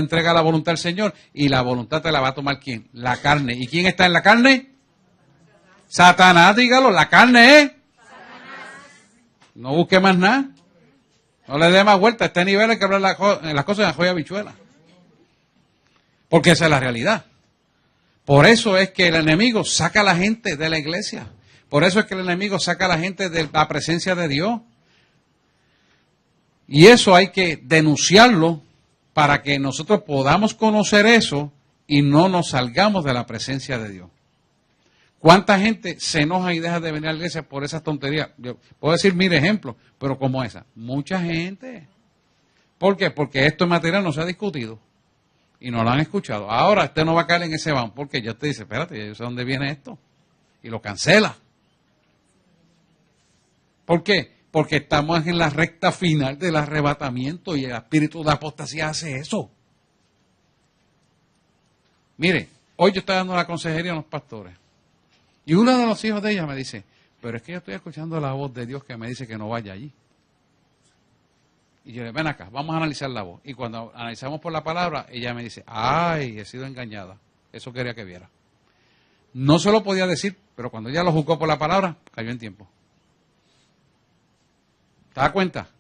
entrega la voluntad al Señor, y la voluntad te la va a tomar ¿quién? La carne. ¿Y quién está en la carne? Satanás, dígalo, la carne es. No busque más nada. No le dé más vuelta. A este nivel hay que hablar las cosas en joya bichuela. Porque esa es la realidad. Por eso es que el enemigo saca a la gente de la iglesia. Por eso es que el enemigo saca a la gente de la presencia de Dios. Y eso hay que denunciarlo para que nosotros podamos conocer eso y no nos salgamos de la presencia de Dios. ¿Cuánta gente se enoja y deja de venir a la iglesia por esas tonterías? Yo puedo decir mil ejemplos, pero como esa. Mucha gente. ¿Por qué? Porque esto en material no se ha discutido y no lo han escuchado. Ahora usted no va a caer en ese van, porque ya usted dice, espérate, ya yo sé dónde viene esto. Y lo cancela. ¿Por qué? Porque estamos en la recta final del arrebatamiento y el espíritu de apostasía hace eso. Mire, hoy yo estoy dando la consejería a los pastores. Y uno de los hijos de ella me dice, pero es que yo estoy escuchando la voz de Dios que me dice que no vaya allí. Y yo le digo, ven acá, vamos a analizar la voz. Y cuando analizamos por la palabra, ella me dice, ay, he sido engañada. Eso quería que viera. No se lo podía decir, pero cuando ella lo juzgó por la palabra, cayó en tiempo. ¿Te das cuenta?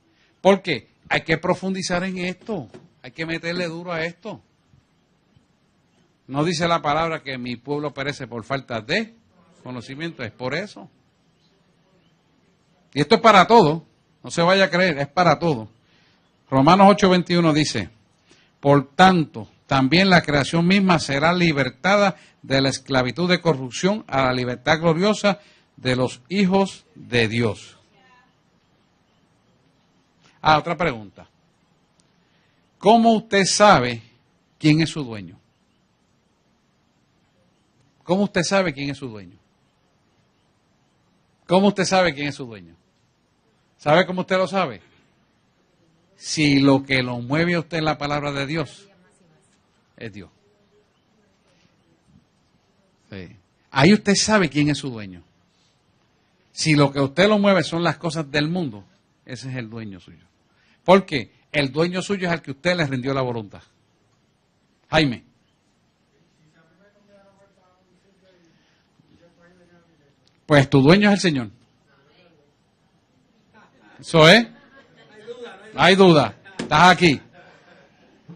Porque hay que profundizar en esto. Hay que meterle duro a esto. No dice la palabra que mi pueblo perece por falta de conocimiento. Es por eso. Y esto es para todo. No se vaya a creer, es para todo. Romanos 8:21 dice, por tanto, también la creación misma será libertada de la esclavitud de corrupción a la libertad gloriosa de los hijos de Dios. Otra pregunta. ¿Cómo usted sabe quién es su dueño? ¿Cómo usted sabe quién es su dueño? ¿Cómo usted sabe quién es su dueño? ¿Sabe cómo usted lo sabe? Si lo que lo mueve a usted en la palabra de Dios es Dios. Sí. Ahí usted sabe quién es su dueño. Si lo que a usted lo mueve son las cosas del mundo, ese es el dueño suyo. Porque el dueño suyo es al que usted le rindió la voluntad. Jaime. Pues tu dueño es el Señor. ¿Eso es? Hay duda. Estás aquí.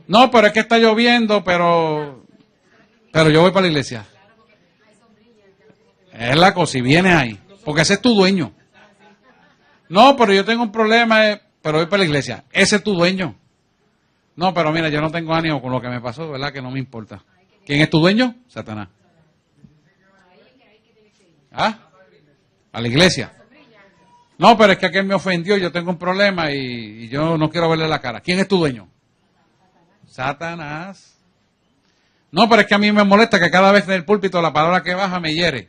No, pero es que está lloviendo, pero yo voy para la iglesia. Es la cosa, y vienes ahí. Porque ese es tu dueño. No, pero yo tengo un problema, pero voy para la iglesia. Ese es tu dueño. No, pero mira, yo no tengo ánimo con lo que me pasó, ¿verdad? Que no me importa. ¿Quién es tu dueño? Satanás. ¿Ah? A la iglesia. No, pero es que aquel me ofendió, yo tengo un problema y yo no quiero verle la cara. ¿Quién es tu dueño? Satanás. No, pero es que a mí me molesta que cada vez en el púlpito la palabra que baja me hiere.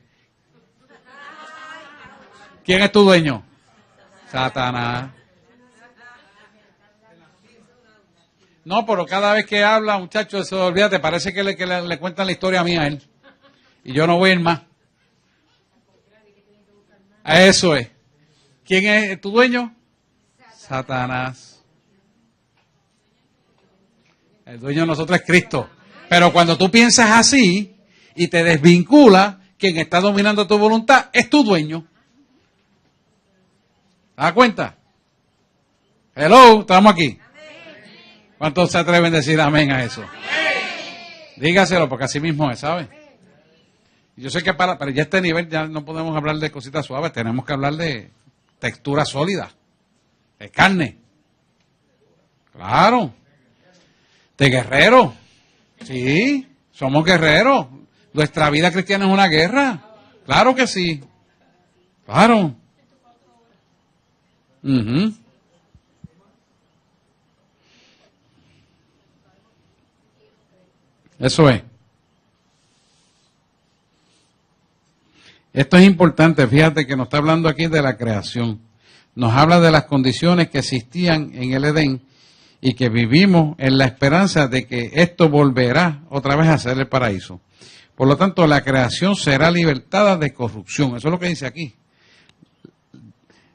¿Quién es tu dueño? Satanás. No, pero cada vez que habla, muchacho, eso, olvídate, parece que le cuentan la historia mía a él. Y yo no voy a ir más. Eso es. ¿Quién es tu dueño? Satanás. El dueño de nosotros es Cristo. Pero cuando tú piensas así y te desvinculas, quien está dominando tu voluntad es tu dueño. ¿Te das cuenta? Hello, estamos aquí. ¿Cuántos se atreven a decir amén a eso? Dígaselo, porque así mismo es, ¿sabes? Yo sé que pero ya a este nivel ya no podemos hablar de cositas suaves, tenemos que hablar de textura sólida, de carne. Claro. De guerrero. Sí, somos guerreros. Nuestra vida cristiana es una guerra. Claro que sí. Claro. Eso es. Esto es importante, fíjate que nos está hablando aquí de la creación. Nos habla de las condiciones que existían en el Edén y que vivimos en la esperanza de que esto volverá otra vez a ser el paraíso. Por lo tanto, la creación será libertada de corrupción. Eso es lo que dice aquí.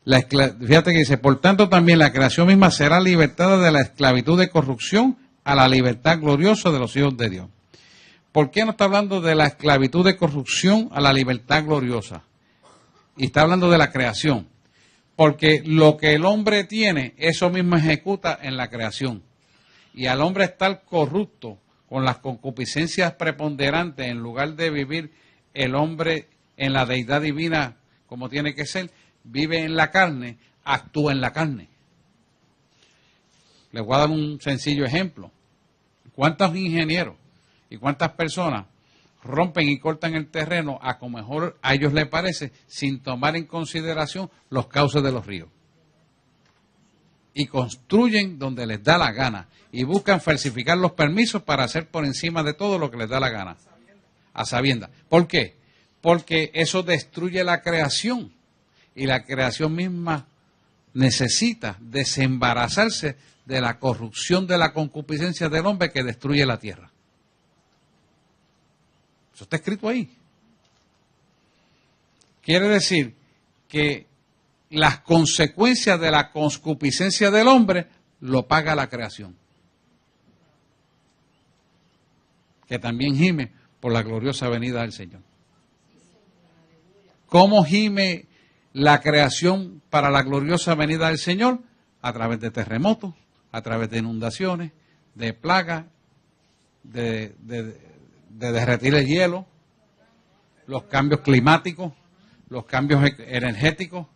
Fíjate que dice, por tanto también la creación misma será libertada de la esclavitud de corrupción a la libertad gloriosa de los hijos de Dios. ¿Por qué no está hablando de la esclavitud de corrupción a la libertad gloriosa? Y está hablando de la creación. Porque lo que el hombre tiene, eso mismo ejecuta en la creación. Y al hombre estar corrupto, con las concupiscencias preponderantes, en lugar de vivir el hombre en la deidad divina como tiene que ser, vive en la carne, actúa en la carne. Les voy a dar un sencillo ejemplo. ¿Cuántos ingenieros y cuántas personas rompen y cortan el terreno a como mejor a ellos les parece, sin tomar en consideración los cauces de los ríos? Y construyen donde les da la gana y buscan falsificar los permisos para hacer por encima de todo lo que les da la gana, a sabiendas. ¿Por qué? Porque eso destruye la creación y la creación misma necesita desembarazarse de la corrupción de la concupiscencia del hombre que destruye la tierra. Eso está escrito ahí. Quiere decir que las consecuencias de la concupiscencia del hombre lo paga la creación, que también gime por la gloriosa venida del Señor. ¿Cómo gime la creación para la gloriosa venida del Señor? A través de terremotos, a través de inundaciones, de plagas, de derretir el hielo, los cambios climáticos, los cambios energéticos,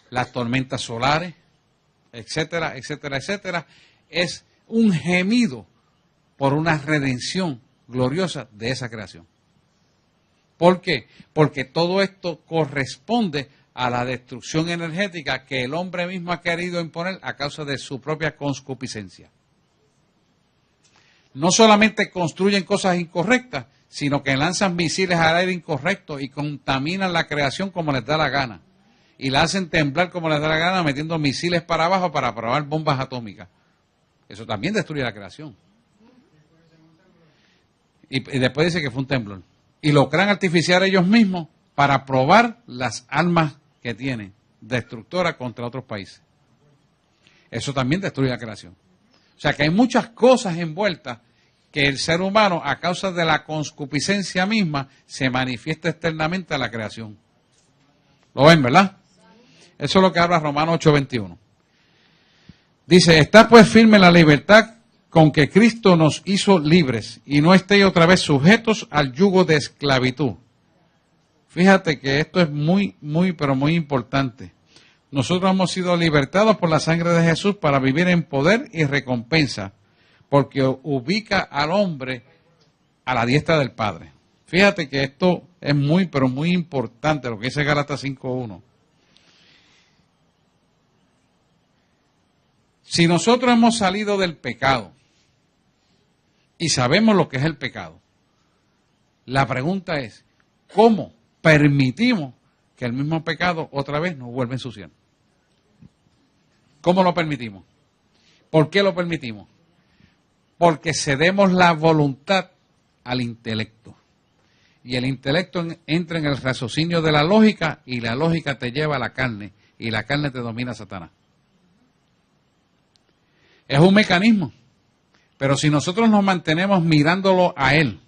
las tormentas solares, etcétera, etcétera, etcétera. Es un gemido por una redención gloriosa de esa creación. ¿Por qué? Porque todo esto corresponde a la destrucción energética que el hombre mismo ha querido imponer a causa de su propia concupiscencia. No solamente construyen cosas incorrectas, sino que lanzan misiles al aire incorrecto y contaminan la creación como les da la gana. Y la hacen temblar como les da la gana, metiendo misiles para abajo para probar bombas atómicas. Eso también destruye la creación. Y después dice que fue un temblor. Y lo crean artificial ellos mismos para probar las armas que tienen, destructoras contra otros países. Eso también destruye la creación. O sea que hay muchas cosas envueltas que el ser humano, a causa de la concupiscencia misma, se manifiesta externamente a la creación. ¿Lo ven, verdad? Eso es lo que habla Romanos 8:21. Dice, está pues firme la libertad con que Cristo nos hizo libres y no estéis otra vez sujetos al yugo de esclavitud. Fíjate que esto es muy, pero muy importante. Nosotros hemos sido libertados por la sangre de Jesús para vivir en poder y recompensa, porque ubica al hombre a la diestra del Padre. Fíjate que esto es muy, pero muy importante, lo que dice Gálatas 5:1. Si nosotros hemos salido del pecado y sabemos lo que es el pecado, la pregunta es, ¿cómo permitimos que el mismo pecado otra vez nos vuelva a ensuciar? ¿Cómo lo permitimos? ¿Por qué lo permitimos? Porque cedemos la voluntad al intelecto. Y el intelecto entra en el raciocinio de la lógica y la lógica te lleva a la carne y la carne te domina a Satanás. Es un mecanismo, pero si nosotros nos mantenemos mirándolo a él,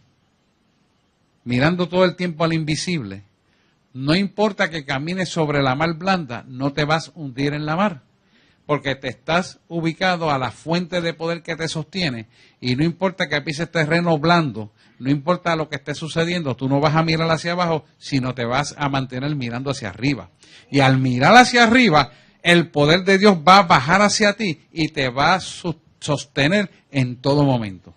mirando todo el tiempo al invisible, no importa que camines sobre la mar blanda, no te vas a hundir en la mar, porque te estás ubicado a la fuente de poder que te sostiene, y no importa que pises terreno blando, no importa lo que esté sucediendo, tú no vas a mirar hacia abajo, sino te vas a mantener mirando hacia arriba. Y al mirar hacia arriba, el poder de Dios va a bajar hacia ti y te va a sostener en todo momento.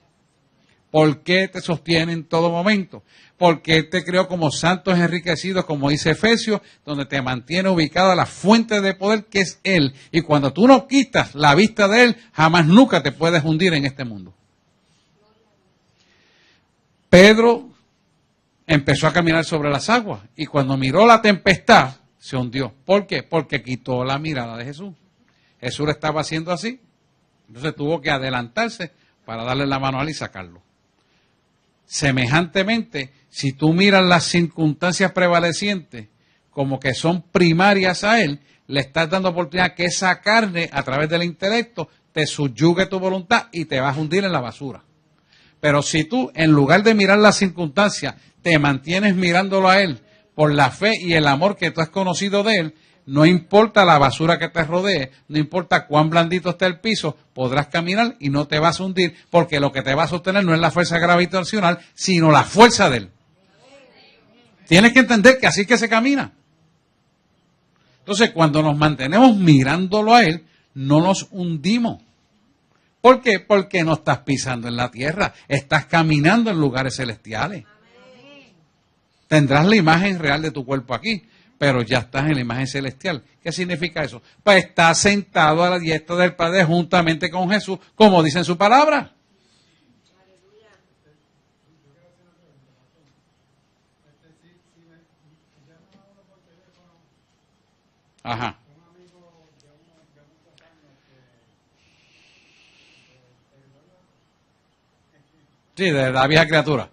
¿Por qué te sostiene en todo momento? Porque Él te creó como santos enriquecidos, como dice Efesios, donde te mantiene ubicado a la fuente de poder que es Él. Y cuando tú no quitas la vista de Él, jamás nunca te puedes hundir en este mundo. Pedro empezó a caminar sobre las aguas y cuando miró la tempestad se hundió. ¿Por qué? Porque quitó la mirada de Jesús. Jesús le estaba haciendo así, entonces tuvo que adelantarse para darle la mano a él y sacarlo. Semejantemente, si tú miras las circunstancias prevalecientes como que son primarias a él, le estás dando oportunidad que esa carne, a través del intelecto, te subyugue tu voluntad y te vas a hundir en la basura. Pero si tú, en lugar de mirar las circunstancias, te mantienes mirándolo a él por la fe y el amor que tú has conocido de él, no importa la basura que te rodee, no importa cuán blandito esté el piso, podrás caminar y no te vas a hundir, porque lo que te va a sostener no es la fuerza gravitacional, sino la fuerza de él. Tienes que entender que así es que se camina. Entonces, cuando nos mantenemos mirándolo a él, no nos hundimos. ¿Por qué? Porque no estás pisando en la tierra, estás caminando en lugares celestiales. Tendrás la imagen real de tu cuerpo aquí, pero ya estás en la imagen celestial. ¿Qué significa eso? Pues estás sentado a la diestra del Padre juntamente con Jesús, como dice en su palabra. Ajá. Sí, de la vieja criatura.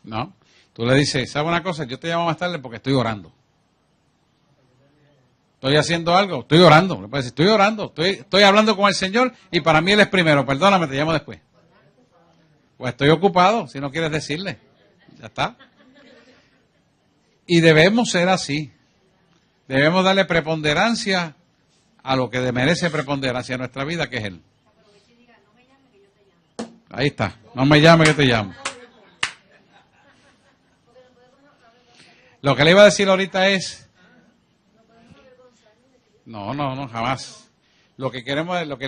No, tú le dices, ¿sabe una cosa? Yo te llamo más tarde porque estoy orando. Estoy haciendo algo, estoy orando. Le puedes decir, estoy orando, estoy hablando con el Señor y para mí Él es primero. Perdóname, te llamo después. Pues estoy ocupado, si no quieres decirle. Ya está. Y debemos ser así. Debemos darle preponderancia a lo que merece preponderancia en nuestra vida, que es Él. Ahí está. No me llame que te llamo. Lo que le iba a decir ahorita es... No, jamás. Lo que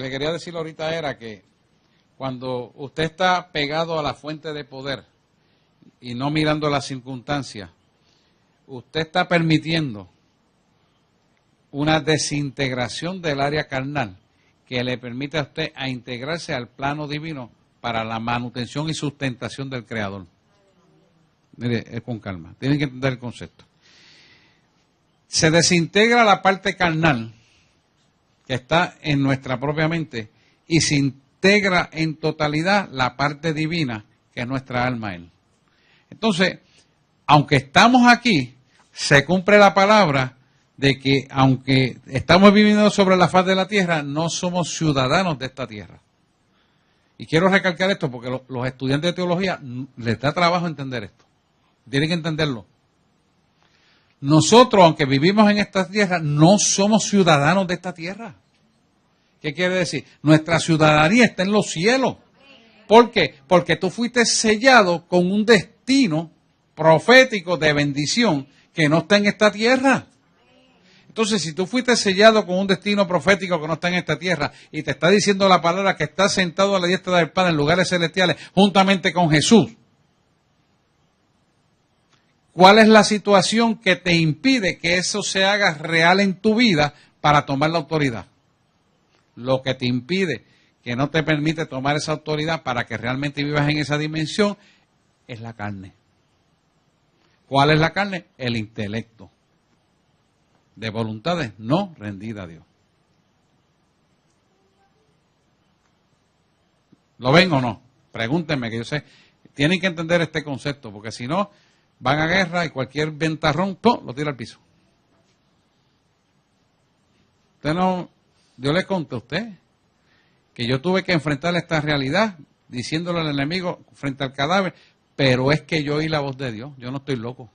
le quería decir ahorita era que cuando usted está pegado a la fuente de poder y no mirando las circunstancias, usted está permitiendo una desintegración del área carnal que le permite a usted a integrarse al plano divino para la manutención y sustentación del Creador. Mire, con calma, tienen que entender el concepto. Se desintegra la parte carnal que está en nuestra propia mente y se integra en totalidad la parte divina que es nuestra alma Él. Entonces, aunque estamos aquí, se cumple la palabra de que aunque estamos viviendo sobre la faz de la tierra, no somos ciudadanos de esta tierra. Y quiero recalcar esto porque los estudiantes de teología les da trabajo entender esto. Tienen que entenderlo. Nosotros, aunque vivimos en esta tierra, no somos ciudadanos de esta tierra. ¿Qué quiere decir? Nuestra ciudadanía está en los cielos. ¿Por qué? Porque tú fuiste sellado con un destino profético de bendición que no está en esta tierra. Entonces, si tú fuiste sellado con un destino profético que no está en esta tierra y te está diciendo la palabra que estás sentado a la diestra del Padre en lugares celestiales juntamente con Jesús, ¿cuál es la situación que te impide que eso se haga real en tu vida para tomar la autoridad? Lo que te impide, que no te permite tomar esa autoridad para que realmente vivas en esa dimensión, es la carne. ¿Cuál es la carne? El intelecto. De voluntades no rendidas a Dios. ¿Lo ven o no? Pregúntenme, que yo sé. Tienen que entender este concepto, porque si no, van a guerra y cualquier ventarrón, ¡pum!, lo tira al piso. Usted no, yo le conté a usted que yo tuve que enfrentar esta realidad diciéndole al enemigo frente al cadáver, pero es que yo oí la voz de Dios, yo no estoy loco.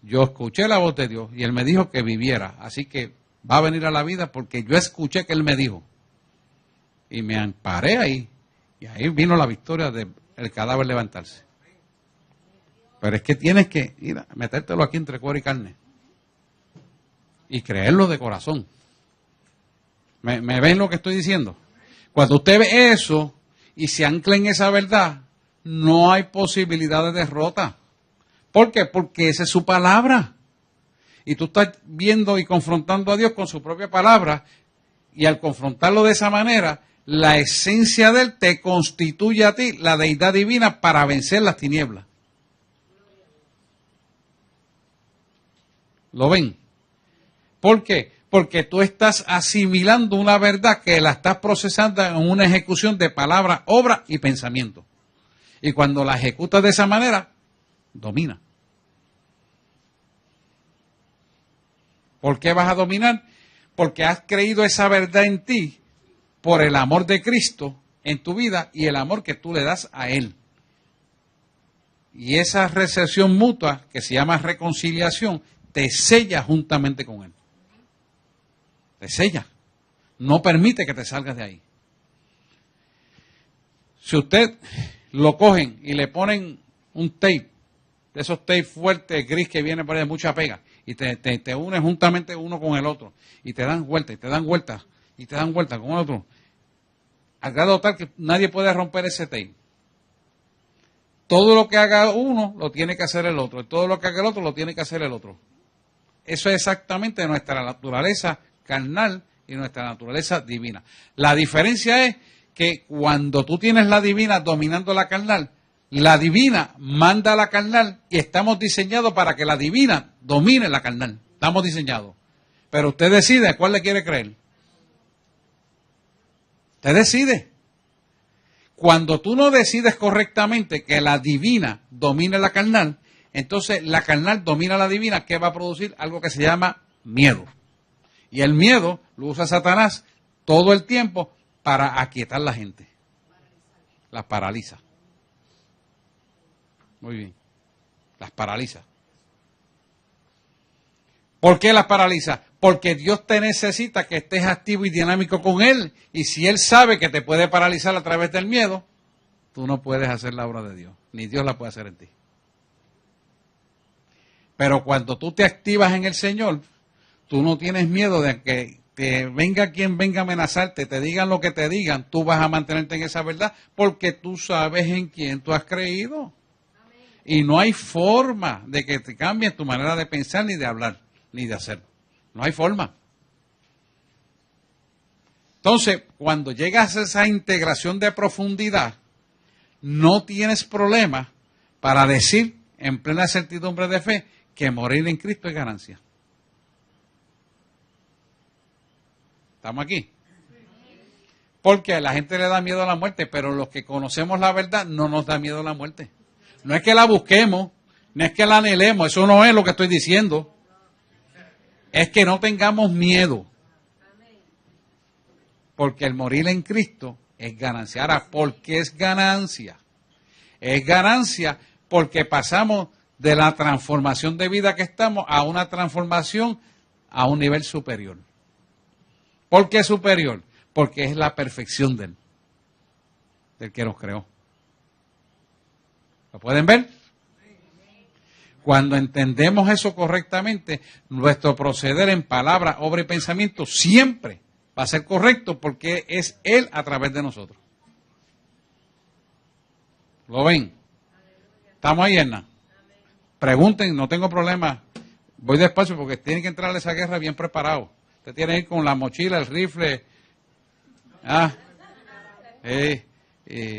Yo escuché la voz de Dios y Él me dijo que viviera, así que va a venir a la vida porque yo escuché que Él me dijo. Y me amparé ahí, y ahí vino la victoria del cadáver levantarse. Pero es que tienes que ir a metértelo aquí entre cuero y carne. Y creerlo de corazón. ¿Me ven lo que estoy diciendo? Cuando usted ve eso y se ancla en esa verdad, no hay posibilidad de derrota. ¿Por qué? Porque esa es su palabra. Y tú estás viendo y confrontando a Dios con su propia palabra Y al confrontarlo de esa manera, la esencia de él te constituye a ti, la deidad divina, para vencer las tinieblas. ¿Lo ven? ¿Por qué? Porque tú estás asimilando una verdad que la estás procesando en una ejecución de palabra, obra y pensamiento. Y cuando la ejecutas de esa manera, domina. ¿Por qué vas a dominar? Porque has creído esa verdad en ti por el amor de Cristo en tu vida y el amor que tú le das a Él. Y esa recepción mutua, que se llama reconciliación, te sella juntamente con Él. Te sella. No permite que te salgas de ahí. Si usted lo cogen y le ponen un tape, de esos tapes fuertes, gris, que viene por ahí de mucha pega, y te unes juntamente uno con el otro, y te dan vueltas, y te dan vueltas, y te dan vueltas con el otro, al grado tal que nadie puede romper ese tape. Todo lo que haga uno, lo tiene que hacer el otro, y todo lo que haga el otro, lo tiene que hacer el otro. Eso es exactamente nuestra naturaleza carnal y nuestra naturaleza divina. La diferencia es que cuando tú tienes la divina dominando la carnal, la divina manda a la carnal y estamos diseñados para que la divina domine la carnal. Estamos diseñados. Pero usted decide a cuál le quiere creer. Usted decide. Cuando tú no decides correctamente que la divina domine la carnal, entonces la carnal domina la divina, que va a producir algo que se llama miedo. Y el miedo lo usa Satanás todo el tiempo para aquietar a la gente. Las paraliza. Muy bien. Las paraliza. ¿Por qué las paraliza? Porque Dios te necesita que estés activo y dinámico con Él. Y si Él sabe que te puede paralizar a través del miedo, tú no puedes hacer la obra de Dios. Ni Dios la puede hacer en ti. Pero cuando tú te activas en el Señor, tú no tienes miedo de que te venga quien venga a amenazarte, te digan lo que te digan, tú vas a mantenerte en esa verdad porque tú sabes en quién tú has creído. Y no hay forma de que te cambies tu manera de pensar, ni de hablar, ni de hacer. No hay forma. Entonces, cuando llegas a esa integración de profundidad, no tienes problema para decir en plena certidumbre de fe que morir en Cristo es ganancia. ¿Estamos aquí? Porque a la gente le da miedo a la muerte, pero los que conocemos la verdad no nos da miedo a la muerte. No es que la busquemos, no es que la anhelemos, eso no es lo que estoy diciendo. Es que no tengamos miedo. Porque el morir en Cristo es ganancia. Ahora, ¿por qué es ganancia? Es ganancia porque pasamos de la transformación de vida que estamos a una transformación a un nivel superior. ¿Por qué superior? Porque es la perfección de Él, del que nos creó. ¿Lo pueden ver? Cuando entendemos eso correctamente, nuestro proceder en palabra, obra y pensamiento siempre va a ser correcto porque es Él a través de nosotros. ¿Lo ven? ¿Estamos ahí, Erna? Pregunten, no tengo problema. Voy despacio porque tienen que entrar a esa guerra bien preparados. Usted tiene que ir con la mochila, el rifle.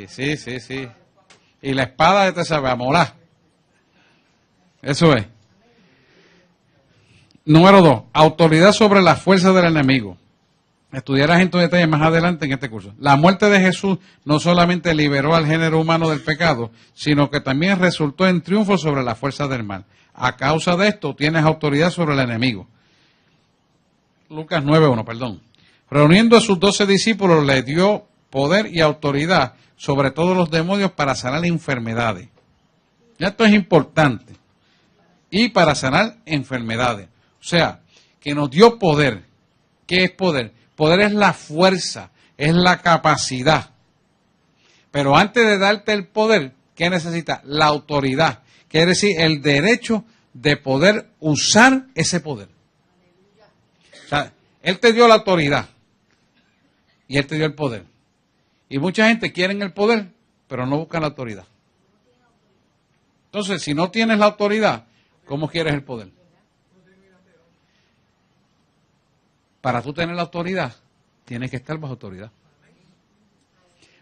Sí. Y la espada, te sabe, a molar. Eso es. Número 2. Autoridad sobre las fuerzas del enemigo. Estudiarás en detalle más adelante en este curso. La muerte de Jesús no solamente liberó al género humano del pecado, sino que también resultó en triunfo sobre las fuerzas del mal. A causa de esto, tienes autoridad sobre el enemigo. Lucas 9:1, Reuniendo a sus 12 discípulos, le dio poder y autoridad sobre todos los demonios para sanar enfermedades. Esto es importante. Y para sanar enfermedades. O sea, que nos dio poder. ¿Qué es poder? Poder es la fuerza, es la capacidad. Pero antes de darte el poder, ¿qué necesitas? La autoridad. Quiere decir, el derecho de poder usar ese poder. O sea, Él te dio la autoridad y Él te dio el poder. Y mucha gente quiere el poder, pero no buscan la autoridad. Entonces, si no tienes la autoridad, ¿cómo quieres el poder? Para tú tener la autoridad, tienes que estar bajo autoridad.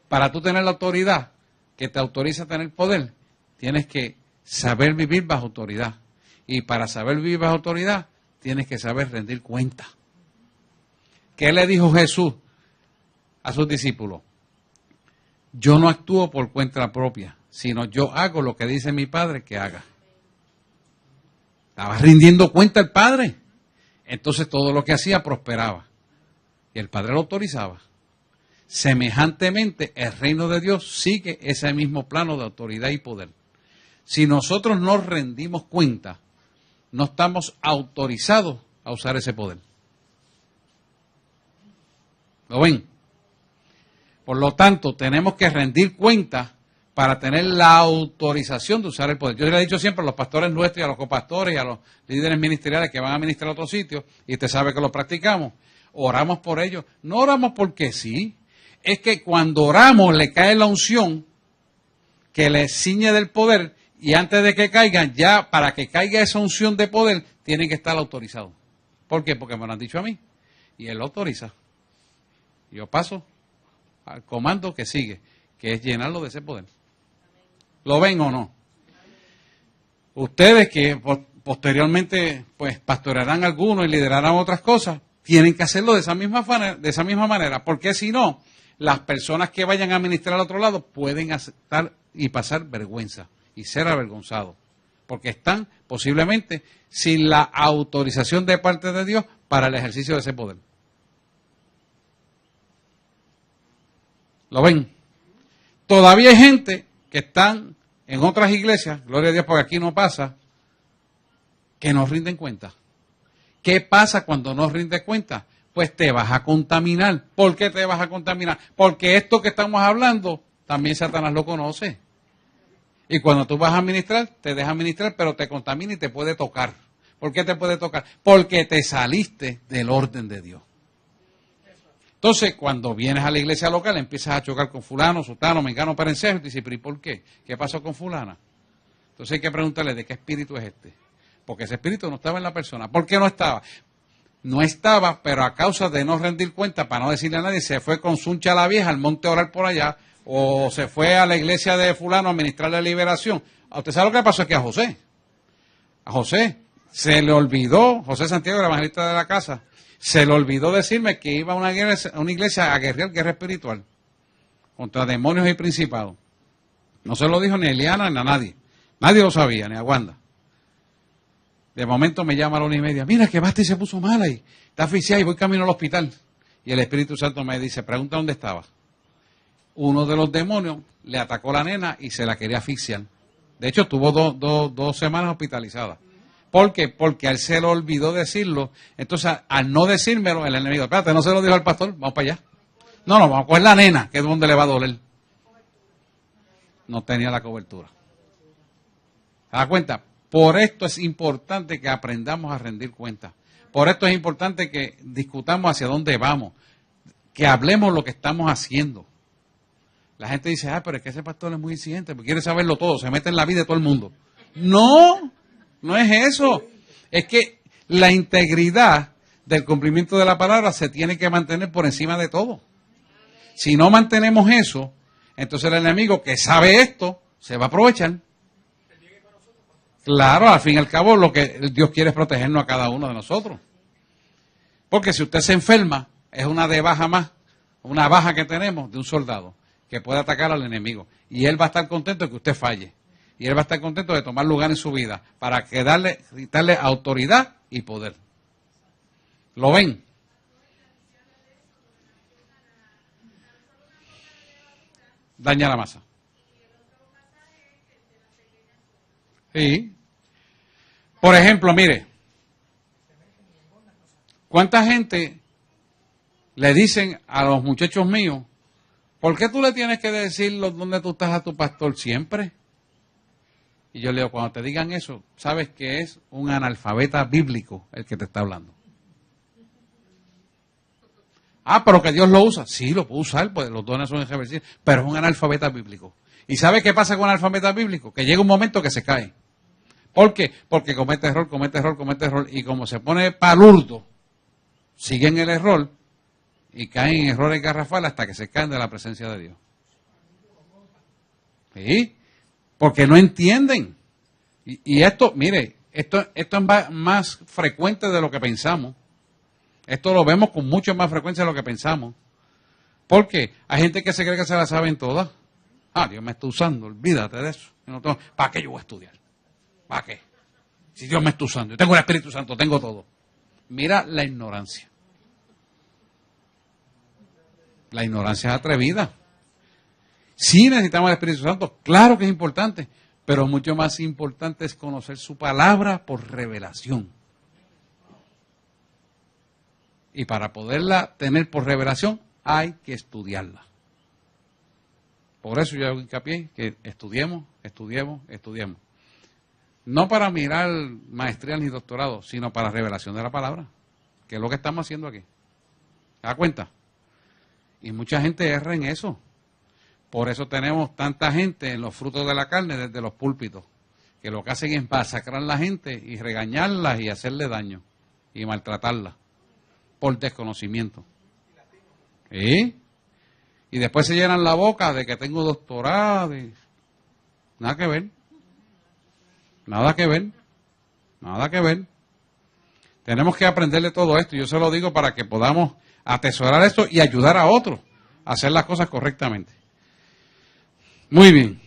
Para tú tener la autoridad que te autoriza a tener poder, tienes que saber vivir bajo autoridad. Y para saber vivir bajo autoridad, tienes que saber rendir cuenta. ¿Qué le dijo Jesús a sus discípulos? Yo no actúo por cuenta propia, sino yo hago lo que dice mi Padre que haga. Estaba rindiendo cuenta el Padre. Entonces todo lo que hacía prosperaba. Y el Padre lo autorizaba. Semejantemente, el reino de Dios sigue ese mismo plano de autoridad y poder. Si nosotros no rendimos cuenta, no estamos autorizados a usar ese poder. ¿Lo ven? Por lo tanto, tenemos que rendir cuenta para tener la autorización de usar el poder. Yo le he dicho siempre a los pastores nuestros y a los copastores y a los líderes ministeriales que van a ministrar a otro sitio, y usted sabe que lo practicamos, oramos por ellos. No oramos porque sí, es que cuando oramos le cae la unción que le ciñe del poder, y antes de que caigan, ya para que caiga esa unción de poder, tienen que estar autorizados. ¿Por qué? Porque me lo han dicho a mí, y él lo autoriza. Yo paso al comando que sigue, que es llenarlo de ese poder. ¿Lo ven o no? Ustedes que posteriormente pues pastorearán algunos y liderarán otras cosas, tienen que hacerlo de esa misma manera, porque si no, las personas que vayan a ministrar al otro lado pueden aceptar y pasar vergüenza y ser avergonzados, porque están posiblemente sin la autorización de parte de Dios para el ejercicio de ese poder. ¿Lo ven? Todavía hay gente que están en otras iglesias, gloria a Dios porque aquí no pasa, que no rinden cuenta. ¿Qué pasa cuando no rindes cuenta? Pues te vas a contaminar. ¿Por qué te vas a contaminar? Porque esto que estamos hablando, también Satanás lo conoce. Y cuando tú vas a ministrar, te deja ministrar, pero te contamina y te puede tocar. ¿Por qué te puede tocar? Porque te saliste del orden de Dios. Entonces, cuando vienes a la iglesia local, empiezas a chocar con fulano, sutano, mengano, perencejo, y te dices, ¿pero y por qué? ¿Qué pasó con fulana? Entonces hay que preguntarle, ¿de qué espíritu es este? Porque ese espíritu no estaba en la persona. ¿Por qué no estaba? No estaba, pero a causa de no rendir cuenta, para no decirle a nadie, se fue con Suncha la vieja al monte a orar por allá, o se fue a la iglesia de fulano a ministrar la liberación. ¿Usted sabe lo que pasó aquí a José? A José se le olvidó, José Santiago, el evangelista de la casa, se le olvidó decirme que iba a una iglesia a guerrear guerra espiritual contra demonios y principados. No se lo dijo ni a Eliana ni a nadie. Nadie lo sabía, ni a Wanda. De momento me llama a la 1:30. Mira que Basti se puso mala y está asfixiada y voy camino al hospital. Y el Espíritu Santo me dice, pregunta dónde estaba. Uno de los demonios le atacó a la nena y se la quería asfixiar. De hecho, estuvo dos semanas hospitalizada. ¿Por qué? Porque a él se le olvidó decirlo. Entonces, al no decírmelo, el enemigo, espérate, no se lo dijo al pastor, vamos para allá. No, vamos a coger la nena, que es donde le va a doler. No tenía la cobertura. ¿Se da cuenta? Por esto es importante que aprendamos a rendir cuenta. Por esto es importante que discutamos hacia dónde vamos. Que hablemos lo que estamos haciendo. La gente dice, pero es que ese pastor es muy exigente, porque quiere saberlo todo, se mete en la vida de todo el mundo. No es eso. Es que la integridad del cumplimiento de la palabra se tiene que mantener por encima de todo. Si no mantenemos eso, entonces el enemigo que sabe esto, se va a aprovechar. Claro, al fin y al cabo lo que Dios quiere es protegernos a cada uno de nosotros. Porque si usted se enferma, es una de baja más, una baja que tenemos de un soldado que puede atacar al enemigo. Y él va a estar contento de que usted falle. Y él va a estar contento de tomar lugar en su vida para quitarle autoridad y poder. ¿Lo ven? Daña la masa. Sí. Por ejemplo, mire, ¿cuánta gente le dicen a los muchachos míos, ¿por qué tú le tienes que decir dónde tú estás a tu pastor siempre? Y yo le digo, cuando te digan eso, sabes que es un analfabeta bíblico el que te está hablando. Pero que Dios lo usa. Sí, lo puede usar, pues los dones son irreversibles, pero es un analfabeta bíblico. ¿Y sabe qué pasa con el analfabeta bíblico? Que llega un momento que se cae. ¿Por qué? Porque comete error, y como se pone palurdo, sigue en el error, y caen en errores garrafales hasta que se caen de la presencia de Dios. ¿Sí? Porque no entienden. Y esto, mire, esto es más frecuente de lo que pensamos. Esto lo vemos con mucho más frecuencia de lo que pensamos. ¿Por qué? Hay gente que se cree que se la saben todas. Ah, Dios me está usando, olvídate de eso. Yo no tengo, ¿para qué yo voy a estudiar? ¿Para qué? Si Dios me está usando, yo tengo el Espíritu Santo, tengo todo. Mira la ignorancia. La ignorancia es atrevida. Sí necesitamos el Espíritu Santo, claro que es importante, pero mucho más importante es conocer su palabra por revelación. Y para poderla tener por revelación hay que estudiarla. Por eso yo hago hincapié que estudiemos. No para mirar maestría ni doctorado, sino para revelación de la palabra, que es lo que estamos haciendo aquí. ¿Te das cuenta? Y mucha gente erra en eso. Por eso tenemos tanta gente en los frutos de la carne desde los púlpitos, que lo que hacen es masacrar a la gente y regañarlas y hacerle daño y maltratarlas por desconocimiento. ¿Sí? Y después se llenan la boca de que tengo doctorado. Nada que ver. Nada que ver. Nada que ver. Tenemos que aprenderle todo esto. Yo se lo digo para que podamos atesorar esto y ayudar a otros a hacer las cosas correctamente. Muy bien.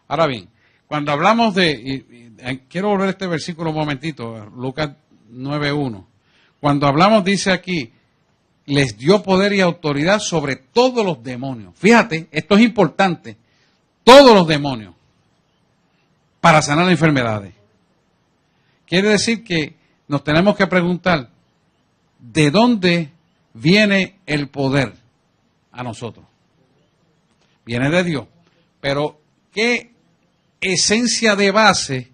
Ahora bien, cuando hablamos quiero volver a este versículo un momentito, Lucas 9:1. Cuando hablamos, dice aquí, les dio poder y autoridad sobre todos los demonios. Fíjate, esto es importante. Todos los demonios. Para sanar enfermedades. Quiere decir que nos tenemos que preguntar, ¿de dónde viene el poder a nosotros? Viene de Dios. Pero, ¿qué esencia de base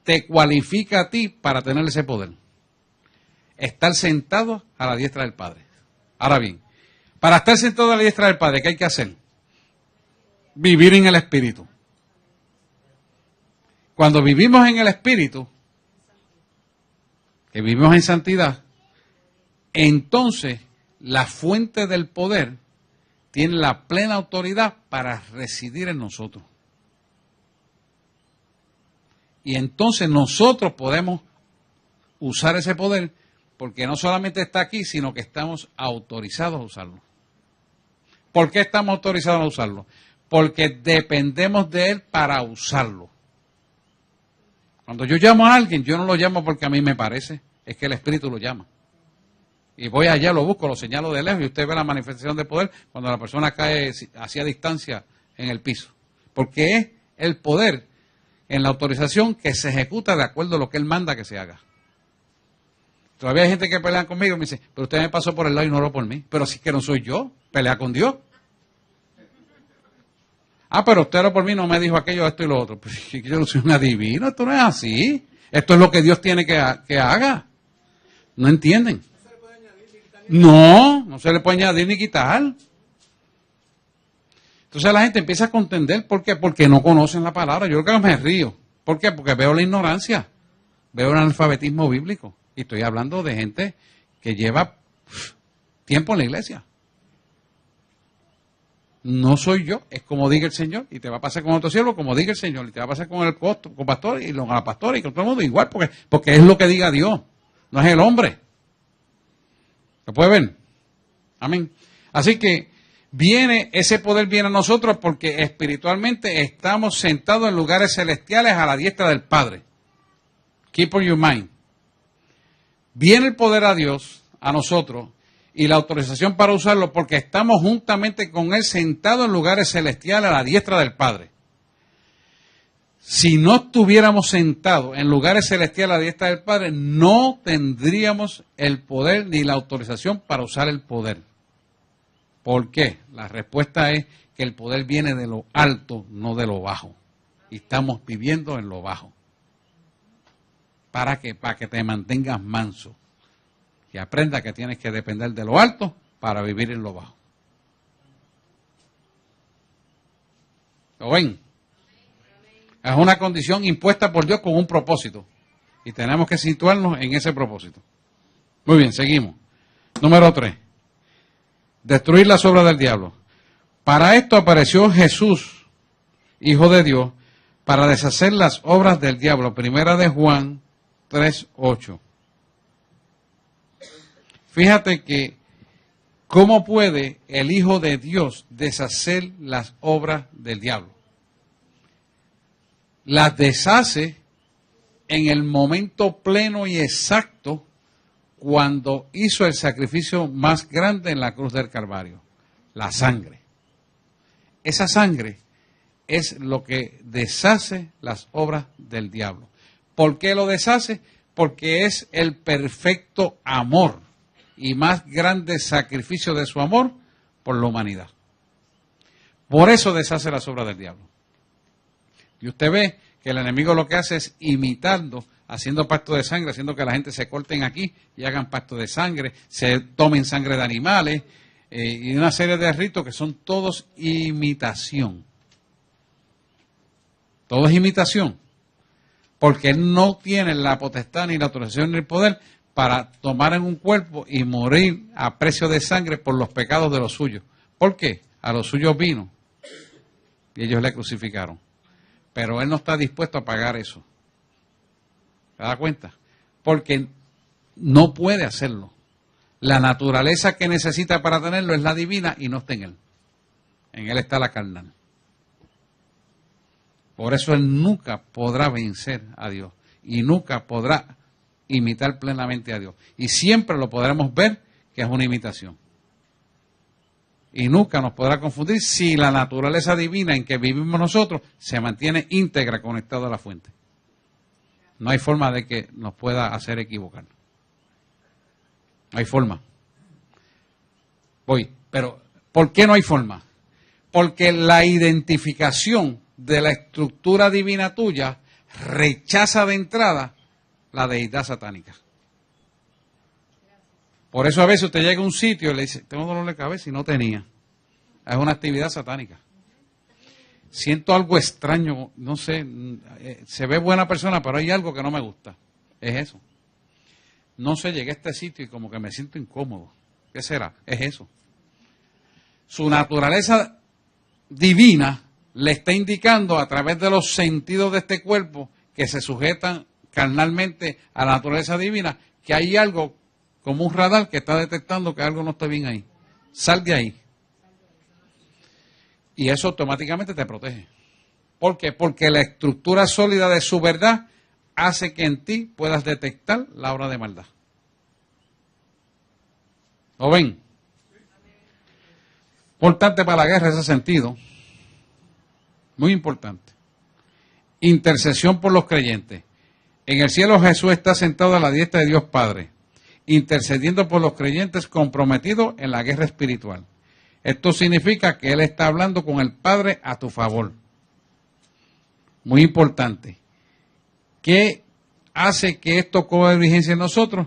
te cualifica a ti para tener ese poder? Estar sentado a la diestra del Padre. Ahora bien, para estar sentado a la diestra del Padre, ¿qué hay que hacer? Vivir en el Espíritu. Cuando vivimos en el Espíritu, que vivimos en santidad, entonces la fuente del poder tiene la plena autoridad para residir en nosotros. Y entonces nosotros podemos usar ese poder porque no solamente está aquí, sino que estamos autorizados a usarlo. ¿Por qué estamos autorizados a usarlo? Porque dependemos de Él para usarlo. Cuando yo llamo a alguien, yo no lo llamo porque a mí me parece, es que el Espíritu lo llama. Y voy allá, lo busco, lo señalo de lejos y usted ve la manifestación de poder cuando la persona cae hacia distancia en el piso. Porque es el poder en la autorización que se ejecuta de acuerdo a lo que Él manda que se haga. Todavía hay gente que pelea conmigo y me dice, pero usted me pasó por el lado y no oró por mí. Pero si que no soy yo, pelea con Dios. Ah, pero usted oró por mí, no me dijo aquello, esto y lo otro. Pues yo no soy un adivino, esto no es así. Esto es lo que Dios tiene que haga. ¿No entienden? No se le puede añadir ni quitar. Entonces la gente empieza a contender. ¿Por qué? Porque no conocen la palabra. Yo creo que me río. ¿Por qué? Porque veo la ignorancia. Veo el analfabetismo bíblico. Y estoy hablando de gente que lleva tiempo en la iglesia. No soy yo, es como diga el Señor. Y te va a pasar con otro siervo como diga el Señor. Y te va a pasar con el pastor y con la pastora y con todo el mundo igual. Porque es lo que diga Dios. No es el hombre. ¿Lo puede ver? Amén. Así que ese poder viene a nosotros porque espiritualmente estamos sentados en lugares celestiales a la diestra del Padre. Keep on your mind. Viene el poder a Dios, a nosotros, y la autorización para usarlo porque estamos juntamente con Él sentados en lugares celestiales a la diestra del Padre. Si no estuviéramos sentados en lugares celestiales a la diestra del Padre, no tendríamos el poder ni la autorización para usar el poder. ¿Por qué? La respuesta es que el poder viene de lo alto, no de lo bajo. Y estamos viviendo en lo bajo. ¿Para qué? Para que te mantengas manso. Y aprenda que tienes que depender de lo alto para vivir en lo bajo. ¿Lo ven? Es una condición impuesta por Dios con un propósito. Y tenemos que situarnos en ese propósito. Muy bien, seguimos. Número 3. Destruir las obras del diablo. Para esto apareció Jesús, Hijo de Dios, para deshacer las obras del diablo. Primera de Juan 3:8. Fíjate que ¿cómo puede el Hijo de Dios deshacer las obras del diablo? Las deshace en el momento pleno y exacto cuando hizo el sacrificio más grande en la cruz del Calvario, la sangre. Esa sangre es lo que deshace las obras del diablo. ¿Por qué lo deshace? Porque es el perfecto amor y más grande sacrificio de su amor por la humanidad. Por eso deshace las obras del diablo. Y usted ve que el enemigo lo que hace es imitando, haciendo pacto de sangre, haciendo que la gente se corten aquí y hagan pacto de sangre, se tomen sangre de animales y una serie de ritos que son todos imitación. Todo es imitación. Porque él no tiene la potestad ni la autorización ni el poder para tomar en un cuerpo y morir a precio de sangre por los pecados de los suyos. ¿Por qué? A los suyos vino y ellos le crucificaron. Pero él no está dispuesto a pagar eso. ¿Se da cuenta? Porque no puede hacerlo. La naturaleza que necesita para tenerlo es la divina y no está en él. En él está la carnal. Por eso él nunca podrá vencer a Dios y nunca podrá imitar plenamente a Dios. Y siempre lo podremos ver que es una imitación. Y nunca nos podrá confundir si la naturaleza divina en que vivimos nosotros se mantiene íntegra, conectada a la fuente. No hay forma de que nos pueda hacer equivocar. No hay forma. Pero ¿por qué no hay forma? Porque la identificación de la estructura divina tuya rechaza de entrada la deidad satánica. Por eso a veces usted llega a un sitio y le dice, tengo dolor de cabeza y no tenía. Es una actividad satánica. Siento algo extraño, no sé, se ve buena persona, pero hay algo que no me gusta. Es eso. No sé, llegué a este sitio y como que me siento incómodo. ¿Qué será? Es eso. Su naturaleza divina le está indicando a través de los sentidos de este cuerpo que se sujetan carnalmente a la naturaleza divina, que hay algo como un radar que está detectando que algo no está bien ahí. Sal de ahí. Y eso automáticamente te protege. ¿Por qué? Porque la estructura sólida de su verdad hace que en ti puedas detectar la obra de maldad. ¿Lo ven? Importante para la guerra ese sentido. Muy importante. Intercesión por los creyentes. En el cielo Jesús está sentado a la diestra de Dios Padre, intercediendo por los creyentes comprometidos en la guerra espiritual. Esto significa que Él está hablando con el Padre a tu favor. Muy importante. ¿Qué hace que esto cobre vigencia en nosotros?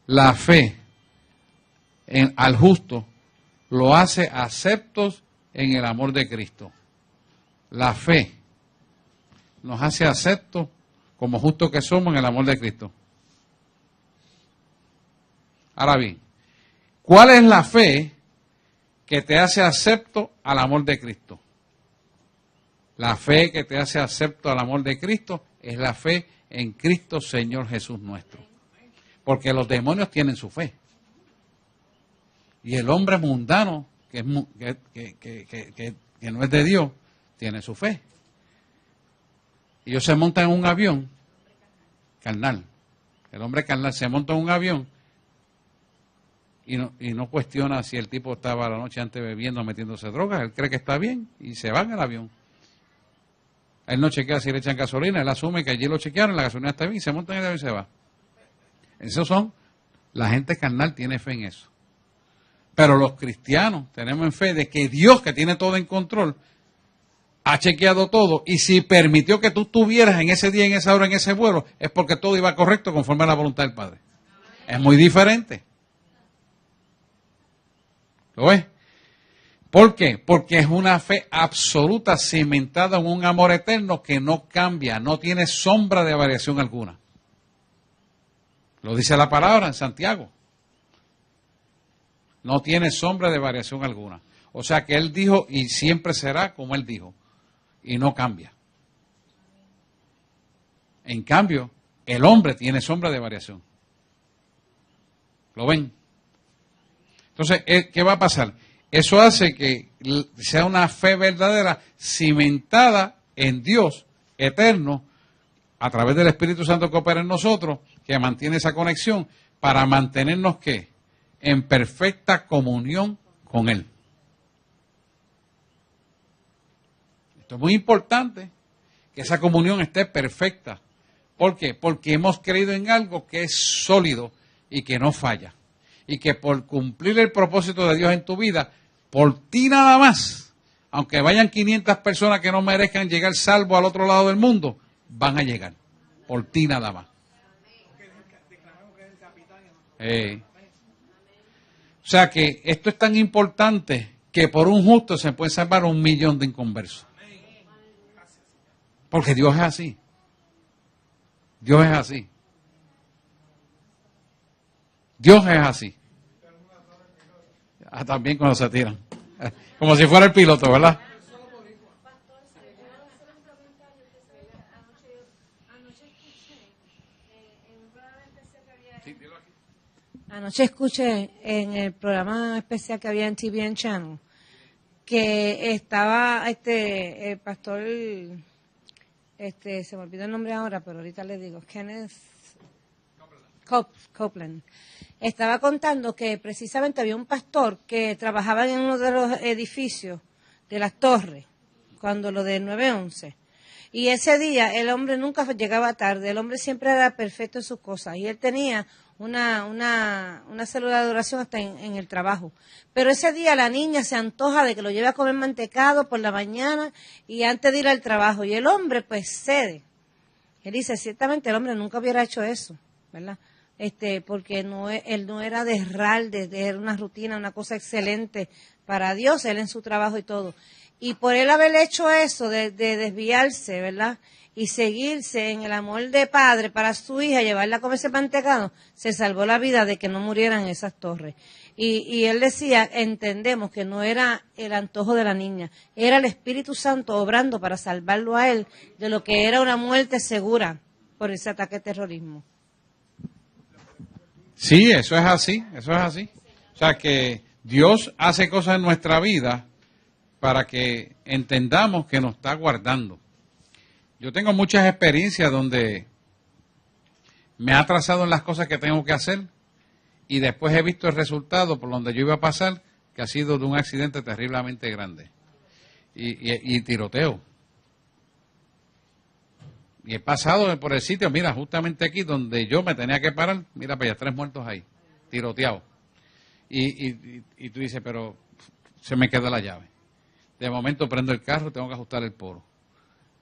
La fe al justo lo hace aceptos en el amor de Cristo. La fe nos hace aceptos como justos que somos en el amor de Cristo. Ahora bien, ¿cuál es la fe que te hace acepto al amor de Cristo? La fe que te hace acepto al amor de Cristo es la fe en Cristo Señor Jesús nuestro. Porque los demonios tienen su fe. Y el hombre mundano, que no es de Dios, tiene su fe. Ellos se montan en un avión carnal. El hombre carnal se monta en un avión y no cuestiona si el tipo estaba la noche antes bebiendo o metiéndose drogas. Él cree que está bien y se va en el avión. Él no chequea si le echan gasolina, él asume que allí lo chequearon, la gasolina está bien y se monta en el avión y se va. Esos son, la gente carnal tiene fe en eso. Pero los cristianos tenemos fe de que Dios, que tiene todo en control, ha chequeado todo, y si permitió que tú estuvieras en ese día, en esa hora, en ese vuelo, es porque todo iba correcto conforme a la voluntad del Padre. Es muy diferente. ¿Lo ves? ¿Por qué? Porque es una fe absoluta, cimentada en un amor eterno que no cambia, no tiene sombra de variación alguna. Lo dice la palabra en Santiago. No tiene sombra de variación alguna. O sea que Él dijo y siempre será como Él dijo. Y no cambia. En cambio, el hombre tiene sombra de variación. ¿Lo ven? Entonces, ¿qué va a pasar? Eso hace que sea una fe verdadera, cimentada en Dios eterno, a través del Espíritu Santo que opera en nosotros, que mantiene esa conexión, para mantenernos, ¿qué? En perfecta comunión con Él. Esto es muy importante, que esa comunión esté perfecta. ¿Por qué? Porque hemos creído en algo que es sólido y que no falla. Y que por cumplir el propósito de Dios en tu vida, por ti nada más, aunque vayan 500 personas que no merezcan llegar salvo al otro lado del mundo, van a llegar. Por ti nada más. O sea que esto es tan importante que por un justo se puede salvar 1 millón de inconversos. Porque Dios es así. Dios es así. Dios es así. También cuando se tiran. Como si fuera el piloto, ¿verdad? Anoche escuché en el programa especial que había en TVN Channel que estaba el pastor, se me olvidó el nombre ahora, pero ahorita le digo, Kenneth Copeland. Estaba contando que precisamente había un pastor que trabajaba en uno de los edificios de las torres, cuando lo del 9/11. Y ese día el hombre nunca llegaba tarde, el hombre siempre era perfecto en sus cosas. Y él tenía una célula de oración hasta en el trabajo. Pero ese día la niña se antoja de que lo lleve a comer mantecado por la mañana y antes de ir al trabajo. Y el hombre pues cede. Él dice, ciertamente el hombre nunca hubiera hecho eso, ¿verdad? Porque él no era de herralde, era una rutina, una cosa excelente para Dios, él en su trabajo y todo. Y por él haber hecho eso, de desviarse, ¿verdad? Y seguirse en el amor de padre para su hija, llevarla a comerse mantecado, se salvó la vida de que no murieran esas torres. Y él decía, entendemos que no era el antojo de la niña, era el Espíritu Santo obrando para salvarlo a él de lo que era una muerte segura por ese ataque de terrorismo. Sí, eso es así, eso es así. O sea que Dios hace cosas en nuestra vida para que entendamos que nos está guardando. Yo tengo muchas experiencias donde me ha atrasado en las cosas que tengo que hacer y después he visto el resultado por donde yo iba a pasar, que ha sido de un accidente terriblemente grande y tiroteo. Y he pasado por el sitio, mira, justamente aquí donde yo me tenía que parar, mira para allá, 3 muertos ahí, tiroteados. Y tú dices, pero se me queda la llave. De momento prendo el carro, tengo que ajustar el poro.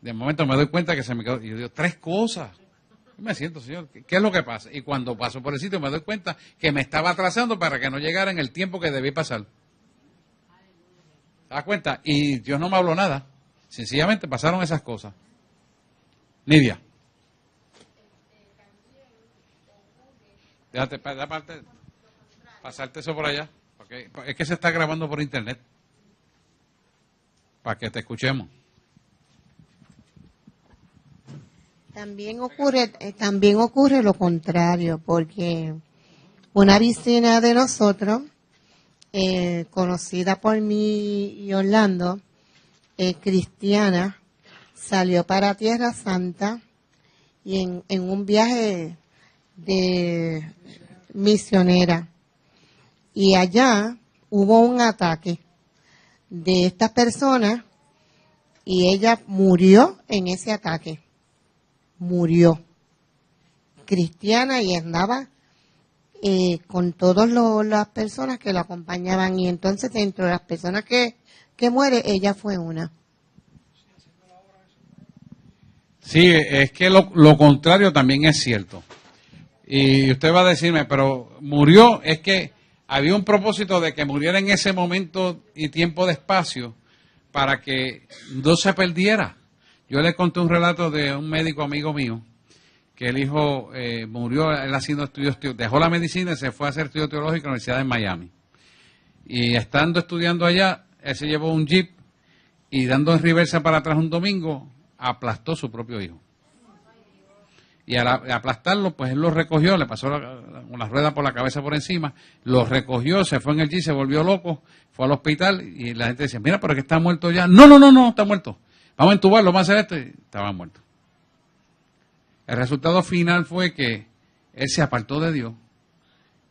De momento me doy cuenta que se me quedó. Y yo digo, 3 cosas. Yo me siento, Señor, ¿qué es lo que pasa? Y cuando paso por el sitio me doy cuenta que me estaba atrasando para que no llegara en el tiempo que debí pasar. ¿Te das cuenta? Y Dios no me habló nada. Sencillamente pasaron esas cosas. Nidia. Déjate, pasarte eso por allá. Porque es que se está grabando por internet. Para que te escuchemos. También ocurre lo contrario, porque una vecina de nosotros, conocida por mí y Orlando, cristiana, salió para Tierra Santa y en un viaje de misionera. Y allá hubo un ataque de estas personas y ella murió en ese ataque. Murió. Cristiana y andaba con todas las personas que la acompañaban. Y entonces dentro de las personas que muere, ella fue una. Sí, es que lo contrario también es cierto. Y usted va a decirme, pero murió, es que había un propósito de que muriera en ese momento y tiempo de espacio para que no se perdiera. Yo le conté un relato de un médico amigo mío, que el hijo murió, él haciendo estudios, dejó la medicina y se fue a hacer estudios teológicos en la Universidad de Miami. Y estando estudiando allá, él se llevó un jeep y dando en reversa para atrás un domingo, aplastó a su propio hijo. Y al aplastarlo, pues él lo recogió, le pasó una rueda por la cabeza por encima, lo recogió, se fue en el jeep, se volvió loco, fue al hospital y la gente decía, mira, pero que está muerto ya. No, está muerto. Vamos a entubarlo, vamos a hacer esto. Y estaba muerto. El resultado final fue que él se apartó de Dios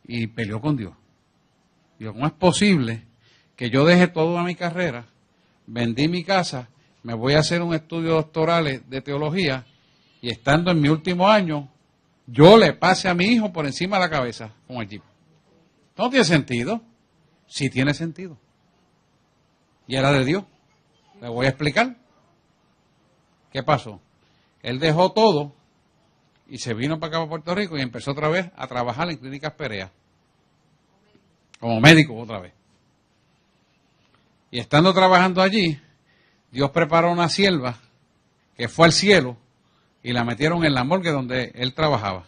y peleó con Dios. Dijo, ¿cómo es posible que yo deje toda mi carrera, vendí mi casa, me voy a hacer un estudio doctoral de teología y estando en mi último año, yo le pase a mi hijo por encima de la cabeza con el jeep? ¿No tiene sentido? Sí tiene sentido. Y era de Dios. Le voy a explicar. ¿Qué pasó? Él dejó todo y se vino para acá, para Puerto Rico, y empezó otra vez a trabajar en Clínicas Perea. Como médico otra vez. Y estando trabajando allí, Dios preparó una sierva que fue al cielo y la metieron en la morgue donde él trabajaba.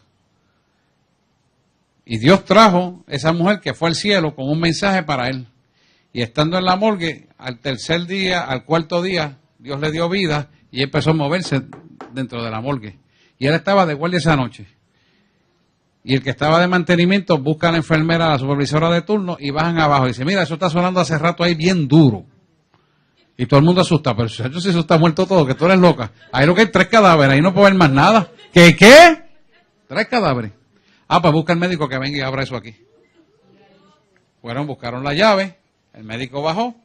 Y Dios trajo esa mujer que fue al cielo con un mensaje para él. Y estando en la morgue, al tercer día, al cuarto día, Dios le dio vida y empezó a moverse dentro de la morgue. Y él estaba de guardia esa noche. Y el que estaba de mantenimiento busca a la enfermera, a la supervisora de turno, y bajan abajo. Y dice, mira, eso está sonando hace rato ahí bien duro. Y todo el mundo asusta, pero si eso está muerto todo, que tú eres loca. Ahí lo que hay 3 cadáveres, ahí no puedo ver más nada. ¿Qué? 3 cadáveres. Ah, pues busca el médico que venga y abra eso aquí. Fueron, buscaron la llave, el médico bajó,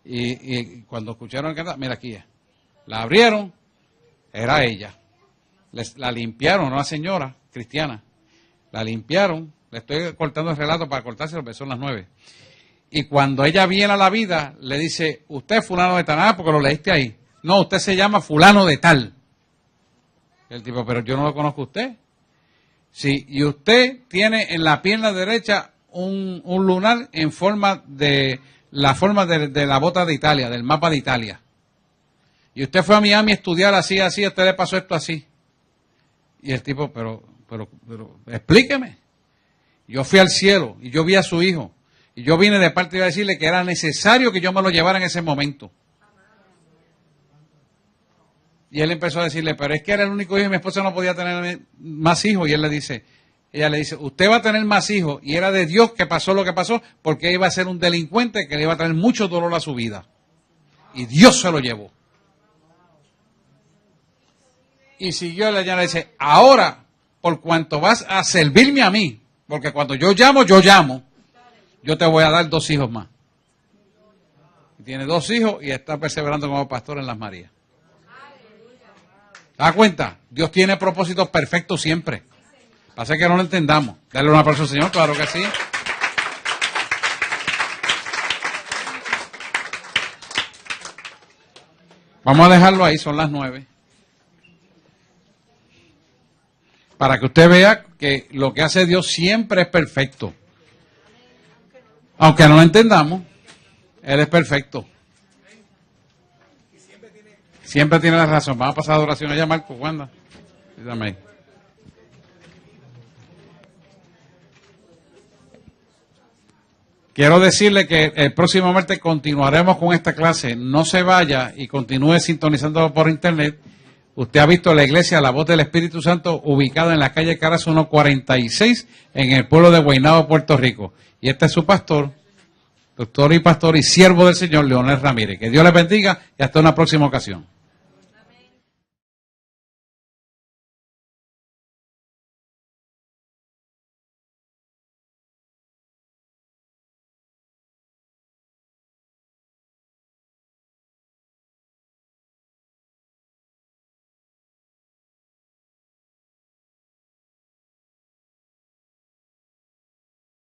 y cuando escucharon el cantar, mira aquí es. La abrieron, era ella. La limpiaron, una señora cristiana. La limpiaron, le estoy cortando el relato para cortárselo, porque son las 9. Y cuando ella viene a la vida, le dice, usted es fulano de tal, porque lo leíste ahí. No, usted se llama fulano de tal. El tipo, pero yo no lo conozco a usted. Sí, y usted tiene en la pierna derecha un lunar en forma de la bota de Italia, del mapa de Italia. Y usted fue a Miami a estudiar así, a usted le pasó esto así. Y el tipo, pero explíqueme. Yo fui al cielo y yo vi a su hijo. Y yo vine de parte de decirle que era necesario que yo me lo llevara en ese momento. Y él empezó a decirle, pero es que era el único hijo y mi esposa no podía tener más hijos. Y ella le dice, usted va a tener más hijos. Y era de Dios que pasó lo que pasó, porque iba a ser un delincuente que le iba a traer mucho dolor a su vida. Y Dios se lo llevó. Y siguió, ella le dice, ahora, por cuanto vas a servirme a mí, porque cuando yo llamo, yo te voy a dar 2 hijos más. Y tiene 2 hijos y está perseverando como pastor en Las Marías. ¿Te das cuenta? Dios tiene propósitos perfectos siempre. Pasa que no lo entendamos. Dale un aplauso al Señor, claro que sí. Vamos a dejarlo ahí, son las 9. Para que usted vea que lo que hace Dios siempre es perfecto. Aunque no lo entendamos, Él es perfecto. Siempre tiene la razón. Vamos a pasar a adoración allá, Marco, Wanda. Dígame. Quiero decirle que el próximo martes continuaremos con esta clase. No se vaya y continúe sintonizando por internet. Usted ha visto la iglesia La Voz del Espíritu Santo ubicada en la calle Carazo 146 en el pueblo de Guaynabo, Puerto Rico. Y este es su pastor, doctor y pastor y siervo del Señor, Leonel Ramírez. Que Dios les bendiga y hasta una próxima ocasión.